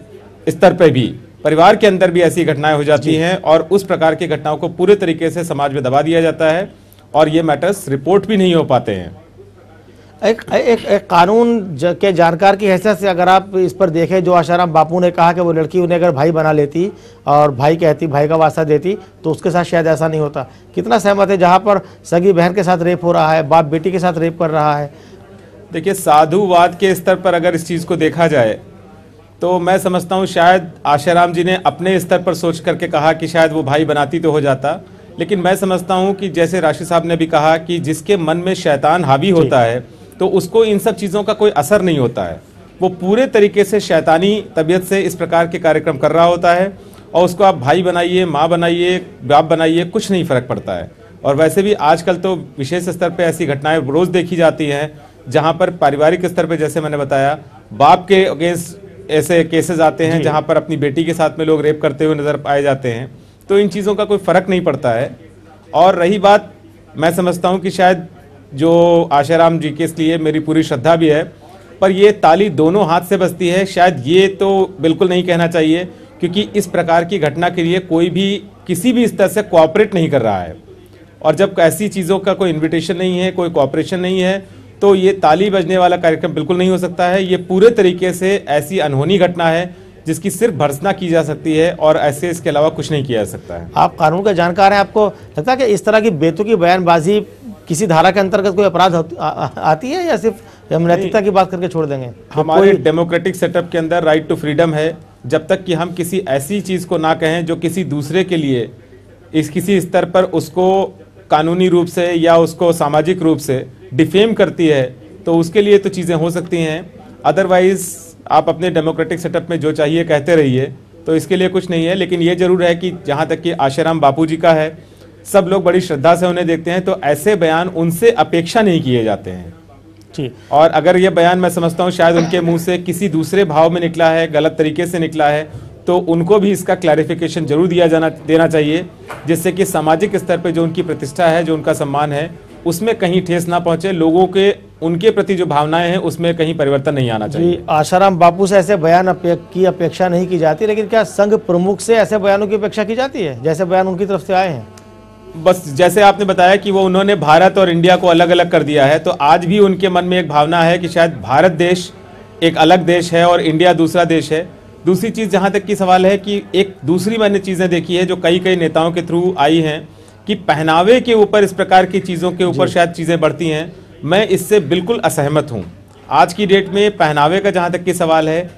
स्तर पर भी, परिवार के अंदर भी ऐसी घटनाएं हो जाती हैं और उस प्रकार की घटनाओं को पूरे तरीके से समाज में दबा दिया जाता है और ये मैटर्स रिपोर्ट भी नहीं हो पाते हैं। एक कानून के जानकार की हैसियत से अगर आप इस पर देखें, जो आसाराम बापू ने कहा कि वो लड़की उन्हें अगर भाई बना लेती और भाई कहती, भाई का वास्ता देती, तो उसके साथ शायद ऐसा नहीं होता। कितना सहमत है जहां पर सगी बहन के साथ रेप हो रहा है, बाप बेटी के साथ रेप कर रहा है? देखिए, साधुवाद के स्तर पर अगर इस चीज को देखा जाए तो मैं समझता हूं शायद आशाराम जी ने अपने स्तर पर सोच करके कहा कि शायद वो भाई बनाती तो हो जाता, लेकिन मैं समझता हूं कि जैसे राशि साहब ने भी कहा कि जिसके मन में शैतान हावी होता है तो उसको इन सब चीज़ों का कोई असर नहीं होता है। वो पूरे तरीके से शैतानी तबीयत से इस प्रकार के कार्यक्रम कर रहा होता है और उसको आप भाई बनाइए, माँ बनाइए, बाप बनाइए, कुछ नहीं फर्क पड़ता है। और वैसे भी आजकल तो विशेष स्तर पे ऐसी घटनाएं रोज देखी जाती हैं जहां पर पारिवारिक स्तर पे, जैसे मैंने बताया, बाप के अगेंस्ट ऐसे केसेस आते हैं जहां पर अपनी बेटी के साथ में लोग रेप करते हुए नजर पाए जाते हैं। तो इन चीज़ों का कोई फर्क नहीं पड़ता है। और रही बात, मैं समझता हूँ कि शायद जो आशाराम जी के लिए मेरी पूरी श्रद्धा भी है, पर ये ताली दोनों हाथ से बजती है। शायद ये तो बिल्कुल नहीं कहना चाहिए, क्योंकि इस प्रकार की घटना के लिए कोई भी किसी भी स्तर से कोऑपरेट नहीं कर रहा है। और जब ऐसी चीज़ों का कोई इन्विटेशन नहीं है, कोई कोऑपरेशन नहीं है, तो ये ताली बजने वाला कार्यक्रम बिल्कुल नहीं हो सकता है। ये पूरे तरीके से ऐसी अनहोनी घटना है जिसकी सिर्फ भर्त्सना की जा सकती है और ऐसे इसके अलावा कुछ नहीं किया जा सकता है। आप कानून के जानकार हैं, आपको लगता है कि इस तरह की बेतुकी बयानबाजी किसी धारा के अंतर्गत कोई अपराध आती है या सिर्फ हम नैतिकता की बात करके छोड़ देंगे? हमारे डेमोक्रेटिक सेटअप के अंदर राइट टू फ्रीडम है। जब तक कि हम किसी ऐसी चीज़ को ना कहें जो किसी दूसरे के लिए किसी स्तर पर उसको कानूनी रूप से या उसको सामाजिक रूप से डिफेम करती है, तो उसके लिए तो चीज़ें हो सकती हैं। अदरवाइज आप अपने डेमोक्रेटिक सेटअप में जो चाहिए कहते रहिए, तो इसके लिए कुछ नहीं है। लेकिन ये जरूर है कि जहां तक कि आशाराम बापू जी का है, सब लोग बड़ी श्रद्धा से उन्हें देखते हैं, तो ऐसे बयान उनसे अपेक्षा नहीं किए जाते हैं। और अगर ये बयान मैं समझता हूँ शायद उनके मुंह से किसी दूसरे भाव में निकला है, गलत तरीके से निकला है, तो उनको भी इसका क्लैरिफिकेशन जरूर देना चाहिए, जिससे कि सामाजिक स्तर पे जो उनकी प्रतिष्ठा है, जो उनका सम्मान है, उसमें कहीं ठेस ना पहुंचे, लोगों के उनके प्रति जो भावनाएं हैं उसमें कहीं परिवर्तन नहीं आना चाहिए। आशाराम बापू से ऐसे बयान की अपेक्षा नहीं की जाती, लेकिन क्या संघ प्रमुख से ऐसे बयानों की अपेक्षा की जाती है जैसे बयान उनकी तरफ से आए हैं? बस जैसे आपने बताया कि वो उन्होंने भारत और इंडिया को अलग अलग कर दिया है, तो आज भी उनके मन में एक भावना है कि शायद भारत देश एक अलग देश है और इंडिया दूसरा देश है। दूसरी चीज जहां तक की सवाल है कि एक दूसरी मैंने चीजें देखी है जो कई नेताओं के थ्रू आई हैं कि पहनावे के ऊपर इस प्रकार की चीजों के ऊपर शायद चीजें बढ़ती हैं। मैं इससे बिल्कुल असहमत हूं। आज की डेट में पहनावे का जहां तक की सवाल है,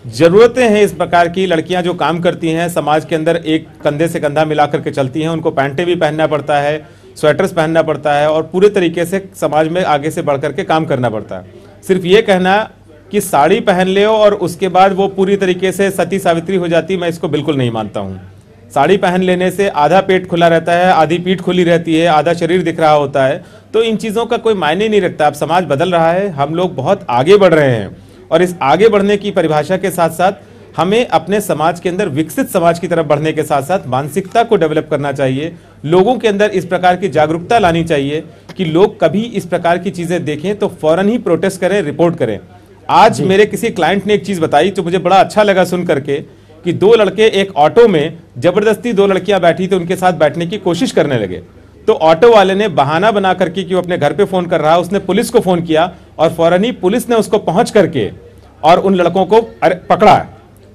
जरूरतें हैं इस प्रकार की। लड़कियां जो काम करती हैं समाज के अंदर, एक कंधे से कंधा मिला करके चलती हैं, उनको पैंटे भी पहनना पड़ता है, स्वेटर्स पहनना पड़ता है और पूरे तरीके से समाज में आगे से बढ़ करके काम करना पड़ता है। सिर्फ ये कहना कि साड़ी पहन ले और उसके बाद वो पूरी तरीके से सती सावित्री हो जाती, मैं इसको बिल्कुल नहीं मानता हूँ। साड़ी पहन लेने से आधा पेट खुला रहता है, आधी पीठ खुली रहती है, आधा शरीर दिख रहा होता है, तो इन चीज़ों का कोई मायने नहीं रखता। अब समाज बदल रहा है, हम लोग बहुत आगे बढ़ रहे हैं और इस आगे बढ़ने की परिभाषा के साथ साथ हमें अपने समाज के अंदर विकसित समाज की तरफ बढ़ने के साथ साथ मानसिकता को डेवलप करना चाहिए। लोगों के अंदर इस प्रकार की जागरूकता लानी चाहिए कि लोग कभी इस प्रकार की चीज़ें देखें तो फौरन ही प्रोटेस्ट करें, रिपोर्ट करें। आज मेरे किसी क्लाइंट ने एक चीज़ बताई जो मुझे बड़ा अच्छा लगा सुन करके कि दो लड़के एक ऑटो में जबरदस्ती दो लड़कियां बैठी थी, उनके साथ बैठने की कोशिश करने लगे, तो ऑटो वाले ने बहाना बना करके कि वो अपने घर पे फोन कर रहा है, उसने पुलिस को फोन किया और फौरन ही पुलिस ने उसको पहुंच करके और उन लड़कों को पकड़ा।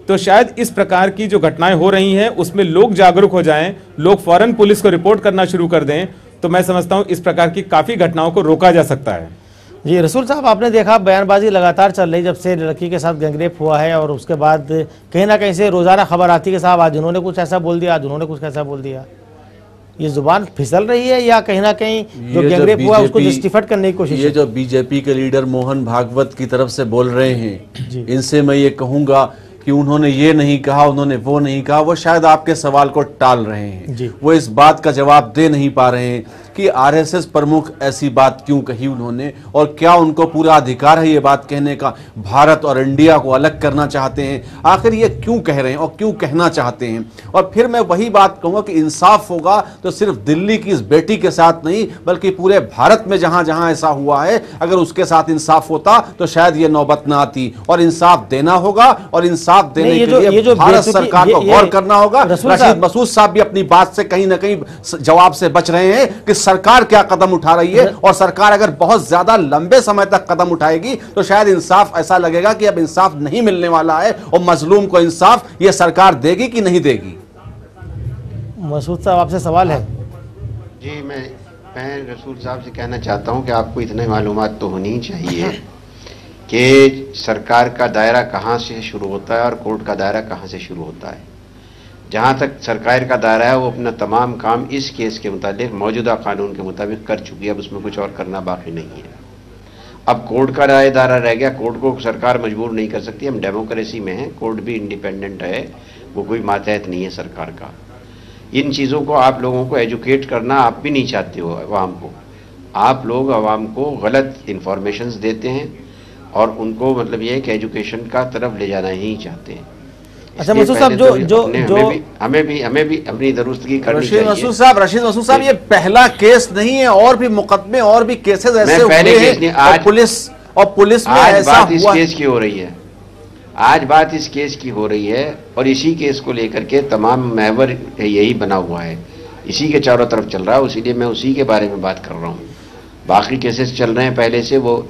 तो शायद इस प्रकार की जो घटनाएं हो रही हैं उसमें लोग जागरूक हो जाएं, लोग फौरन पुलिस को रिपोर्ट करना शुरू कर दें, तो मैं समझता हूं इस प्रकार की काफी घटनाओं को रोका जा सकता है। जी रसूल साहब, आपने देखा बयानबाजी लगातार चल रही जब से लड़की के साथ गैंगरेप हुआ है और उसके बाद कहीं ना कहीं से रोजाना खबर आती है कि साहब आज उन्होंने कुछ ऐसा बोल दिया, आज उन्होंने कुछ ऐसा बोल दिया। ये जुबान फिसल रही है या कहीं ना कहीं जो गैंगरेप हुआ उसको जस्टिफाइड करने की कोशिश? ये जो बीजेपी के लीडर मोहन भागवत की तरफ से बोल रहे हैं, इनसे मैं ये कहूंगा कि उन्होंने ये नहीं कहा, उन्होंने वो नहीं कहा, वो शायद आपके सवाल को टाल रहे हैं। वो इस बात का जवाब दे नहीं पा रहे हैं कि आरएसएस प्रमुख ऐसी बात क्यों कही उन्होंने और क्या उनको पूरा अधिकार है ये बात कहने का। भारत और इंडिया को अलग करना चाहते हैं, आखिर ये क्यों कह रहे हैं और क्यों कहना चाहते हैं। और फिर मैं वही बात कहूंगा कि इंसाफ होगा तो सिर्फ दिल्ली की इस बेटी के साथ नहीं बल्कि पूरे भारत में जहां जहां ऐसा हुआ है, अगर उसके साथ इंसाफ होता तो शायद ये नौबत ना आती। और इंसाफ देना होगा और इंसाफ देने के लिए भारत सरकार को गौर करना होगा। रशीद मसूद साहब भी अपनी बात से कहीं ना कहीं जवाब से बच रहे हैं कि सरकार क्या कदम उठा रही है, और सरकार अगर बहुत ज्यादा लंबे समय तक कदम उठाएगी तो शायद इंसाफ ऐसा लगेगा कि अब इंसाफ नहीं मिलने वाला है और मजलूम को इंसाफ ये सरकार देगी कि नहीं देगी। मसूद साहब आपसे सवाल है। जी मैं रसूल साहब से कहना चाहता हूं कि आपको इतनी मालूमात तो होनी चाहिए कि सरकार का दायरा कहां से शुरू होता है और कोर्ट का दायरा कहां से शुरू होता है। जहां तक सरकार का दायरा है वो अपना तमाम काम इस केस के मुताबिक मौजूदा कानून के मुताबिक कर चुकी है, अब उसमें कुछ और करना बाकी नहीं है। अब कोर्ट का दायरा रह गया, कोर्ट को सरकार मजबूर नहीं कर सकती। हम डेमोक्रेसी में हैं, कोर्ट भी इंडिपेंडेंट है, वो कोई मातहत नहीं है सरकार का। इन चीज़ों को आप लोगों को एजुकेट करना आप भी नहीं चाहते हो अवाम को। आप लोग अवाम को गलत इंफॉर्मेशंस देते हैं और उनको मतलब ये है कि एजुकेशन का तरफ ले जाना ही चाहते हैं। अच्छा मसूद साहब, हमें भी अपनी दुरुस्तगी करनी चाहिए। रशीद मसूद साहब, ये पहला केस नहीं है, और भी मुकदमे और भी केसेस ऐसे हुए हैं आज पुलिस में ऐसा बात इस केस की हो रही है। आज बात इस केस की हो रही है और इसी केस को लेकर के तमाम महवर यही बना हुआ है, इसी के चारों तरफ चल रहा है, इसीलिए मैं उसी के बारे में बात कर रहा हूँ। बाकी केसेस चल रहे हैं पहले से, वो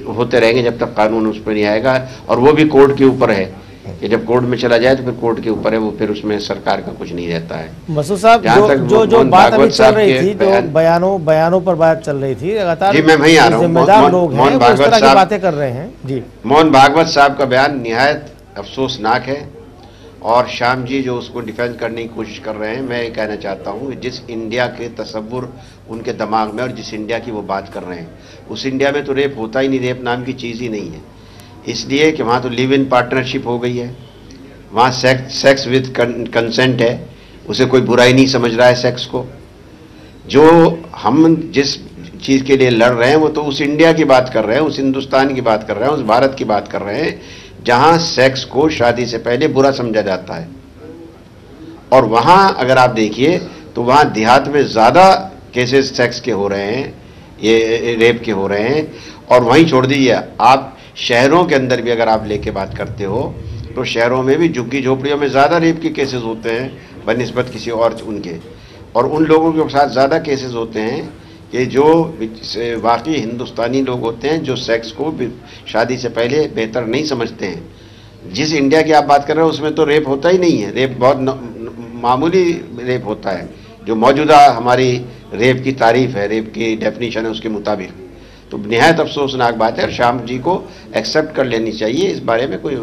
होते रहेंगे जब तक कानून उस पर नहीं आएगा, और वो भी कोर्ट के ऊपर है कि जब कोर्ट में चला जाए तो फिर कोर्ट के ऊपर है वो, फिर उसमें सरकार का कुछ नहीं रहता है। मसूद साहब, जो बात अभी चल रही थी, जो बयानों पर बात चल रही थी लगातार, जी मैं वहीं आ रहा हूँ। मोहन भागवत साहब बातें कर रहे हैं जी। मोहन भागवत साहब का बयान निहायत अफसोसनाक है और श्याम जी जो उसको डिफेंड करने की कोशिश कर रहे हैं, मैं ये कहना चाहता हूँ कि जिस इंडिया के तसव्वुर उनके दिमाग में और जिस इंडिया की वो बात कर रहे हैं, उस इंडिया में तो रेप होता ही नहीं, रेप नाम की चीज़ ही नहीं है। इसलिए कि वहाँ तो लिव इन पार्टनरशिप हो गई है, वहाँ सेक्स विद कंसेंट है, उसे कोई बुराई नहीं समझ रहा है सेक्स को। जो हम जिस चीज़ के लिए लड़ रहे हैं वो तो उस इंडिया की बात कर रहे हैं, उस हिंदुस्तान की बात कर रहे हैं, उस भारत की बात कर रहे हैं जहाँ सेक्स को शादी से पहले बुरा समझा जाता है। और वहाँ अगर आप देखिए तो वहाँ देहात में ज़्यादा केसेस सेक्स के हो रहे हैं, ये रेप के हो रहे हैं। और वहीं छोड़ दीजिए, आप शहरों के अंदर भी अगर आप लेके बात करते हो तो शहरों में भी झुग्गी झोपड़ियों में ज़्यादा रेप के केसेस होते हैं बनिस्बत किसी और उनके। और उन लोगों के साथ ज़्यादा केसेस होते हैं कि जो वाकई हिंदुस्तानी लोग होते हैं, जो सेक्स को शादी से पहले बेहतर नहीं समझते हैं। जिस इंडिया की आप बात कर रहे हो उसमें तो रेप होता ही नहीं है, रेप बहुत मामूली रेप होता है। जो मौजूदा हमारी रेप की तारीफ है, रेप की डेफिनेशन है उसके मुताबिक, तो निहायत अफसोसनाक बात है। और श्याम जी को एक्सेप्ट कर लेनी चाहिए, इस बारे में कोई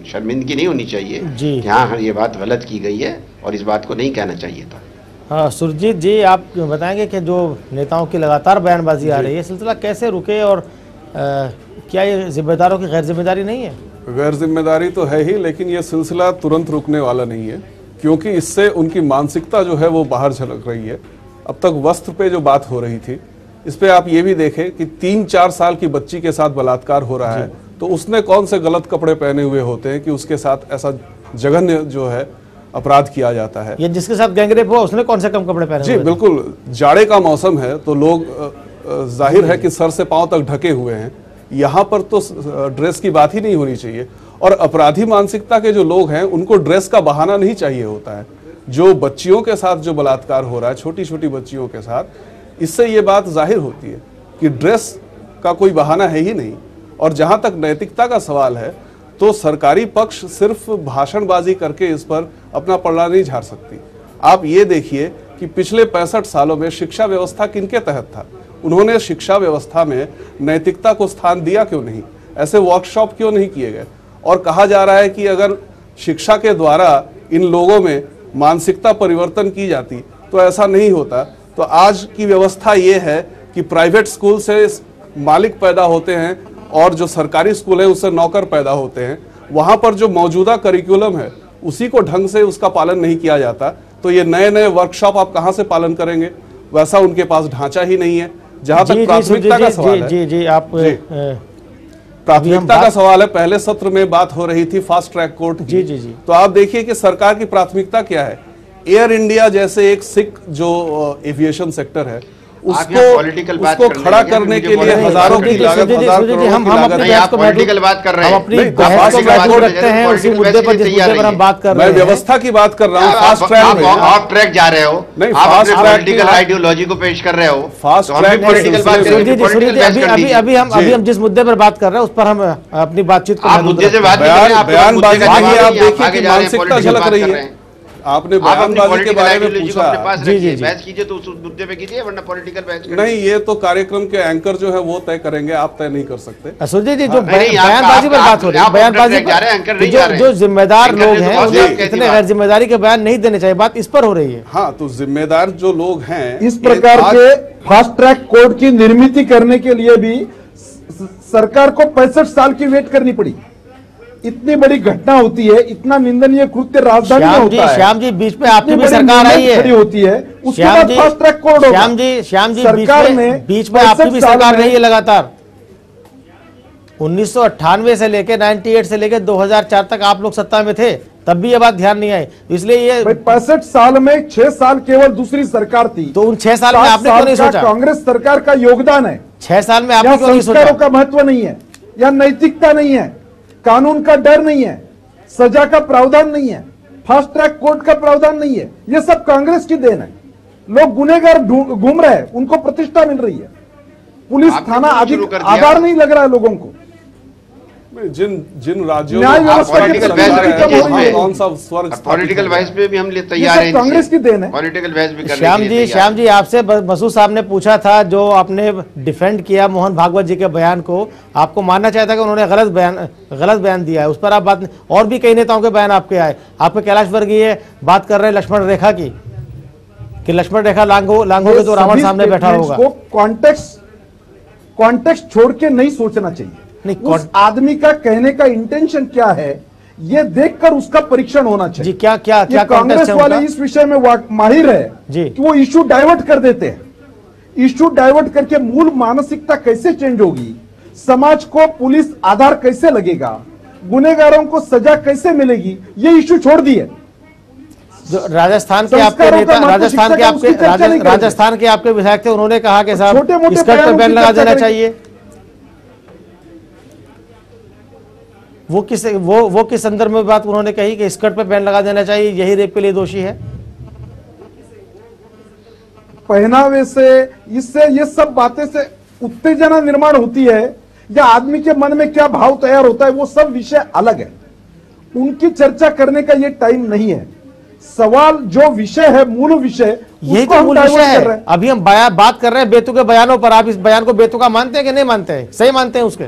शर्मिंदगी नहीं होनी चाहिए। यहाँ ये बात गलत की गई है और इस बात को नहीं कहना चाहिए था। हाँ सुरजीत जी, आप बताएंगे कि जो नेताओं की लगातार बयानबाजी आ रही है, सिलसिला कैसे रुके और क्या ये जिम्मेदारों की गैर जिम्मेदारी नहीं है? गैर जिम्मेदारी तो है ही, लेकिन ये सिलसिला तुरंत रुकने वाला नहीं है, क्योंकि इससे उनकी मानसिकता जो है वो बाहर झलक रही है। अब तक वस्त्र पे जो बात हो रही थी, इस पे आप ये भी देखें कि 3-4 साल की बच्ची के साथ बलात्कार हो रहा है, तो उसने कौन से गलत कपड़े पहने हुए होते हैं कि उसके साथ ऐसा जघन्य जो है अपराध किया जाता है। ये जिसके साथ गैंगरेप हुआ उसने कौन से कम कपड़े पहने? जी बिल्कुल, जाड़े का मौसम है तो लोग जाहिर है कि सर से पांव तक ढके हुए हैं। यहाँ पर तो ड्रेस की बात ही नहीं होनी चाहिए। और अपराधी मानसिकता के जो लोग हैं उनको ड्रेस का बहाना नहीं चाहिए होता है। जो बच्चियों के साथ जो बलात्कार हो रहा है, छोटी छोटी बच्चियों के साथ, इससे ये बात जाहिर होती है कि ड्रेस का कोई बहाना है ही नहीं। और जहां तक नैतिकता का सवाल है तो सरकारी पक्ष सिर्फ भाषणबाजी करके इस पर अपना पलड़ा नहीं झाड़ सकती। आप ये देखिए कि पिछले 65 सालों में शिक्षा व्यवस्था किनके तहत था? उन्होंने शिक्षा व्यवस्था में नैतिकता को स्थान दिया क्यों नहीं? ऐसे वर्कशॉप क्यों नहीं किए गए? और कहा जा रहा है कि अगर शिक्षा के द्वारा इन लोगों में मानसिकता परिवर्तन की जाती तो ऐसा नहीं होता। तो आज की व्यवस्था ये है कि प्राइवेट स्कूल से मालिक पैदा होते हैं और जो सरकारी स्कूल है उससे नौकर पैदा होते हैं। वहां पर जो मौजूदा करिकुलम है उसी को ढंग से उसका पालन नहीं किया जाता, तो ये नए नए वर्कशॉप आप कहां से पालन करेंगे? वैसा उनके पास ढांचा ही नहीं है। जहां तक प्राथमिकता का सवाल है, आप प्राथमिकता का सवाल है, पहले सत्र में बात हो रही थी फास्ट ट्रैक कोर्ट की। जी। तो आप देखिए कि सरकार की प्राथमिकता क्या है। एयर इंडिया जैसे एक सिख जो एविएशन सेक्टर है उसको खड़ा करने के लिए हजारों की लागत, हम अपनी बहस को पॉलिटिकल बात कर रहे हैं, हम अपनी बहस को महत्व रखते हैं उसी मुद्दे पर जिस मुद्दे पर हम बात कर रहे हैं। मैं व्यवस्था की बात कर रहा हूँ। फास्ट ट्रैक में ऑफ ट्रैक जा रहे हो, नहीं, आप अपने पॉलिटिकल आइडियोलॉजी को पेश कर रहे हो। फास्ट ट्रैक पॉलिटिकल बात अभी हम जिस मुद्दे पर बात कर रहे हैं उस पर हम अपनी बातचीत को मुद्दे से बात बयानबाजी आप देखिए कि मानसिकता झलक रही है। आपने बयानबाजी के बारे में पूछा, जी बहस कीजिए तो उस मुद्दे पे कीजिए, वरना पॉलिटिकल बहस नहीं। ये तो कार्यक्रम के एंकर जो है वो तय करेंगे, आप तय नहीं कर सकते। सुरजीत जी, जो बयानबाजी पर बात हो रही है, बयानबाजी पर जो जिम्मेदार लोग हैं उन्हें इतने गैर जिम्मेदारी के बयान नहीं देने चाहिए, बात इस पर हो रही है। हाँ, तो जिम्मेदार जो लोग हैं, इस प्रकार के फास्ट ट्रैक कोर्ट की निर्मित करने के लिए भी सरकार को 65 साल की वेट करनी पड़ी। इतनी बड़ी घटना होती है, इतना निंदनीय कृत्य राजधानी में होता है। श्याम जी, बीच में आपकी भी सरकार आई है, खड़ी होती है, उसके बाद फास्ट ट्रैक कोर्ट होगा। श्याम जी सरकार ने बीच में आपकी भी सरकार रही है लगातार। 1998 से लेके 98 से लेके 2004 तक आप लोग सत्ता में थे, तब भी ये बात ध्यान नहीं आई। इसलिए ये 65 साल में 6 साल केवल दूसरी सरकार थी, तो उन 6 साल में आपने क्यों नहीं सोचा? कांग्रेस सरकार का योगदान है। 6 साल में आपने क्यों नहीं सोचा? संस्कारों का महत्व नहीं है, या नैतिकता नहीं है, कानून का डर नहीं है, सजा का प्रावधान नहीं है, फास्ट ट्रैक कोर्ट का प्रावधान नहीं है। ये सब कांग्रेस की देन है। लोग गुनहगार घूम रहे हैं, उनको प्रतिष्ठा मिल रही है, पुलिस थाना आधार नहीं लग रहा है लोगों को। जिन राज्यों न्याय व्यवस्था कौन सा स्वर्ग, पॉलिटिकल बहस पे भी हम तैयार हैं। कांग्रेस की देन है पॉलिटिकल बहस भी करने के लिए। श्याम जी, आपसे मसूद साहब ने पूछा था, जो आपने डिफेंड किया मोहन भागवत जी के बयान को, आपको मानना चाहता है कि उन्होंने गलत बयान दिया है, उस पर आप बात। और भी कई नेताओं के बयान आपके आए, आपके कैलाश वर्गीय बात कर रहे हैं लक्ष्मण रेखा की, कि लक्ष्मण रेखा लांघोगे तो रावण सामने बैठा होगा। कॉन्टेक्स्ट छोड़ के नहीं सोचना चाहिए। उस आदमी का कहने का इंटेंशन क्या है, ये देखकर उसका परीक्षण होना चाहिए। जी क्या क्या क्या कांग्रेस वाले इस विषय में माहिर है जी कि वो इश्यू डाइवर्ट कर देते हैं। इश्यू डाइवर्ट करके मूल मानसिकता कैसे चेंज होगी, समाज को पुलिस आधार कैसे लगेगा, गुनेगारों को सजा कैसे मिलेगी, ये इश्यू छोड़ दिए। राजस्थान के आपके नेता, राजस्थान के आपके विधायक थे, उन्होंने कहा कि साहब स्कर्ट पर बैन लगा देना चाहिए। वो किस संदर्भ में बात उन्होंने कही कि स्कर्ट पर बैन लगा देना चाहिए, यही रेप के लिए दोषी है? पहनावे से, इससे, ये सब बातें से उत्तेजना निर्माण होती है या आदमी के मन में क्या भाव तैयार होता है, वो सब विषय अलग है। उनकी चर्चा करने का ये टाइम नहीं है। सवाल जो विषय है, मूल विषय, यही तो मूल विषय है। अभी हम बात कर रहे हैं बेतुके बयानों पर। आप इस बयान को बेतुका मानते हैं कि नहीं मानते हैं? सही मानते हैं उसके?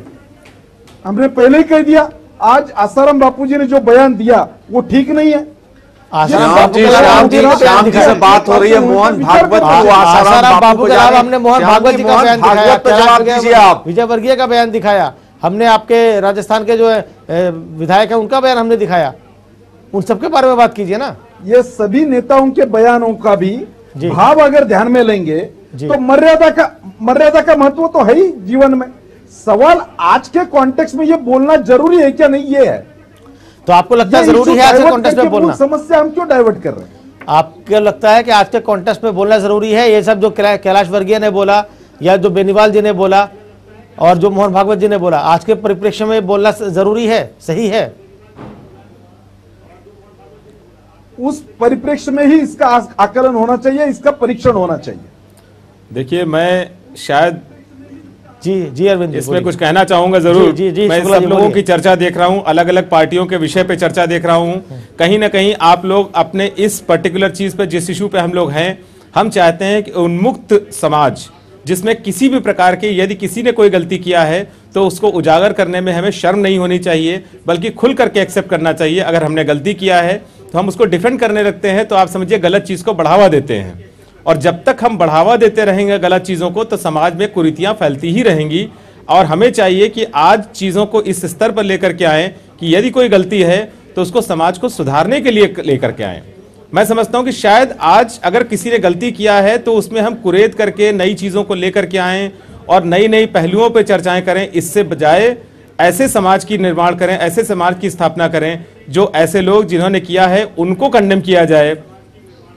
हमने पहले ही कह दिया, आज आसाराम बापूजी ने जो बयान दिया वो ठीक नहीं है। श्याम जी से बात हो रही है, मोहन भागवत आसाराम बापू के अलावा हमने मोहन भागवत जी का बयान दिखाया, विजय वर्गीय का बयान दिखाया, हमने आपके राजस्थान के जो विधायक है उनका बयान हमने दिखाया। उन सबके बारे में बात कीजिए ना। ये सभी नेताओं के बयानों का भी भाव अगर ध्यान में लेंगे तो मर्यादा का महत्व तो है ही जीवन में। सवाल आज के कॉन्टेक्स्ट में ये बोलना जरूरी है क्या नहीं, ये है। तो आपको लगता है जरूरी है आज के कॉन्टेक्स्ट में बोलना? समस्या हम क्यों डाइवर्ट कर रहे हैं? आपको लगता है कि आज के कॉन्टेक्स्ट में बोलना जरूरी है? ये सब जो कैलाश वर्गीय ने बोला या जो बेनीवाल जी ने बोला और जो मोहन भागवत जी ने बोला, आज के परिप्रेक्ष्य में बोलना जरूरी है, सही है? उस परिप्रेक्ष्य में ही इसका आकलन होना चाहिए, इसका परीक्षण होना चाहिए। देखिए, मैं शायद जी अरविंद, इसमें कुछ कहना चाहूंगा जरूर। मैं सब लोगों की चर्चा देख रहा हूं, अलग अलग पार्टियों के विषय पे चर्चा देख रहा हूं। कहीं ना कहीं आप लोग अपने इस पर्टिकुलर चीज पे, जिस इशू पे हम लोग हैं, हम चाहते हैं कि उन्मुक्त समाज जिसमें किसी भी प्रकार की, यदि किसी ने कोई गलती किया है तो उसको उजागर करने में हमें शर्म नहीं होनी चाहिए, बल्कि खुल करके एक्सेप्ट करना चाहिए। अगर हमने गलती किया है तो हम उसको डिफेंड करने लगते हैं तो आप समझिए गलत चीज को बढ़ावा देते हैं। और जब तक हम बढ़ावा देते रहेंगे गलत चीजों को तो समाज में कुरीतियां फैलती ही रहेंगी। और हमें चाहिए कि आज चीजों को इस स्तर पर लेकर के आए कि यदि कोई गलती है तो उसको समाज को सुधारने के लिए लेकर के आए। मैं समझता हूं कि शायद आज अगर किसी ने गलती किया है तो उसमें हम कुरेद करके नई चीजों को लेकर के आए और नई नई पहलुओं पर चर्चाएं करें, इससे बजाय ऐसे समाज की निर्माण करें, ऐसे समाज की स्थापना करें जो ऐसे लोग जिन्होंने किया है उनको कंडेम किया जाए।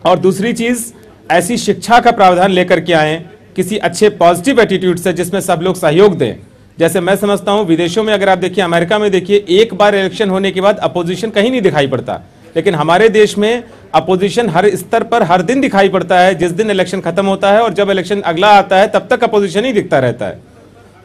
और दूसरी चीज, ऐसी शिक्षा का प्रावधान लेकर के आए किसी अच्छे पॉजिटिव एटीट्यूड से, जिसमें सब लोग सहयोग दें। जैसे मैं समझता हूं विदेशों में अगर आप देखिए, अमेरिका में देखिए, एक बार इलेक्शन होने के बाद अपोजिशन कहीं नहीं दिखाई पड़ता, लेकिन हमारे देश में अपोजिशन हर स्तर पर हर दिन दिखाई पड़ता है। जिस दिन इलेक्शन खत्म होता है और जब इलेक्शन अगला आता है तब तक अपोजिशन ही दिखता रहता है।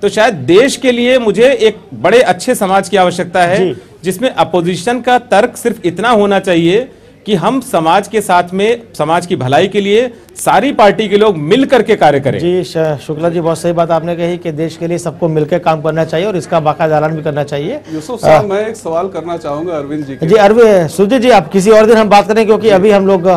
तो शायद देश के लिए मुझे एक बड़े अच्छे समाज की आवश्यकता है जिसमें अपोजिशन का तर्क सिर्फ इतना होना चाहिए कि हम समाज के साथ में, समाज की भलाई के लिए सारी पार्टी के लोग मिल करके कार्य करें। जी शुक्ला जी, बहुत सही बात आपने कही कि देश के लिए सबको मिलकर काम करना चाहिए और इसका बाकायदा ऐलान भी करना चाहिए। यूसुफ साहब, मैं एक सवाल करना चाहूंगा अरविंद जी। जी अरविंद, सुरजीत जी, आप किसी और दिन हम बात करें क्योंकि अभी हम लोग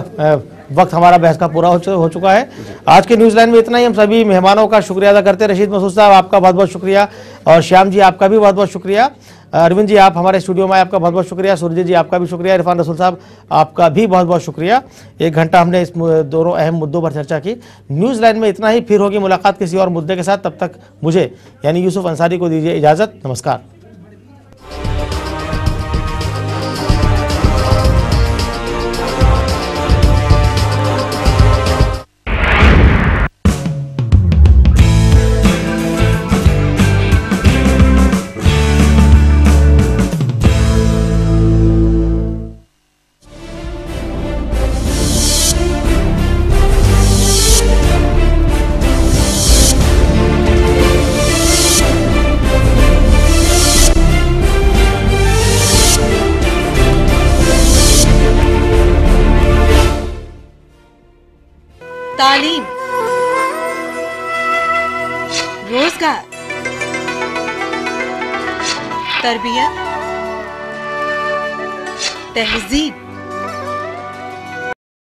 वक्त हमारा बहस का पूरा हो चुका है। आज के न्यूज लाइन में इतना ही। हम सभी मेहमानों का शुक्रिया अदा करते हैं। रशीद मसूद साहब, आपका बहुत बहुत शुक्रिया, और श्याम जी आपका भी बहुत बहुत शुक्रिया। अरविंद जी, आप हमारे स्टूडियो में आए, आपका बहुत बहुत शुक्रिया। सुरजीत जी, आपका भी शुक्रिया। इरफान रसूल साहब, आपका भी बहुत बहुत शुक्रिया। 1 घंटा हमने इस दोनों अहम मुद्दों पर चर्चा की। न्यूज लाइन में इतना ही। फिर होगी मुलाकात किसी और मुद्दे के साथ। तब तक मुझे यानी यूसुफ अंसारी को दीजिए इजाजत। नमस्कार। तालीम, रोजगार, तरबियत, तहजीब,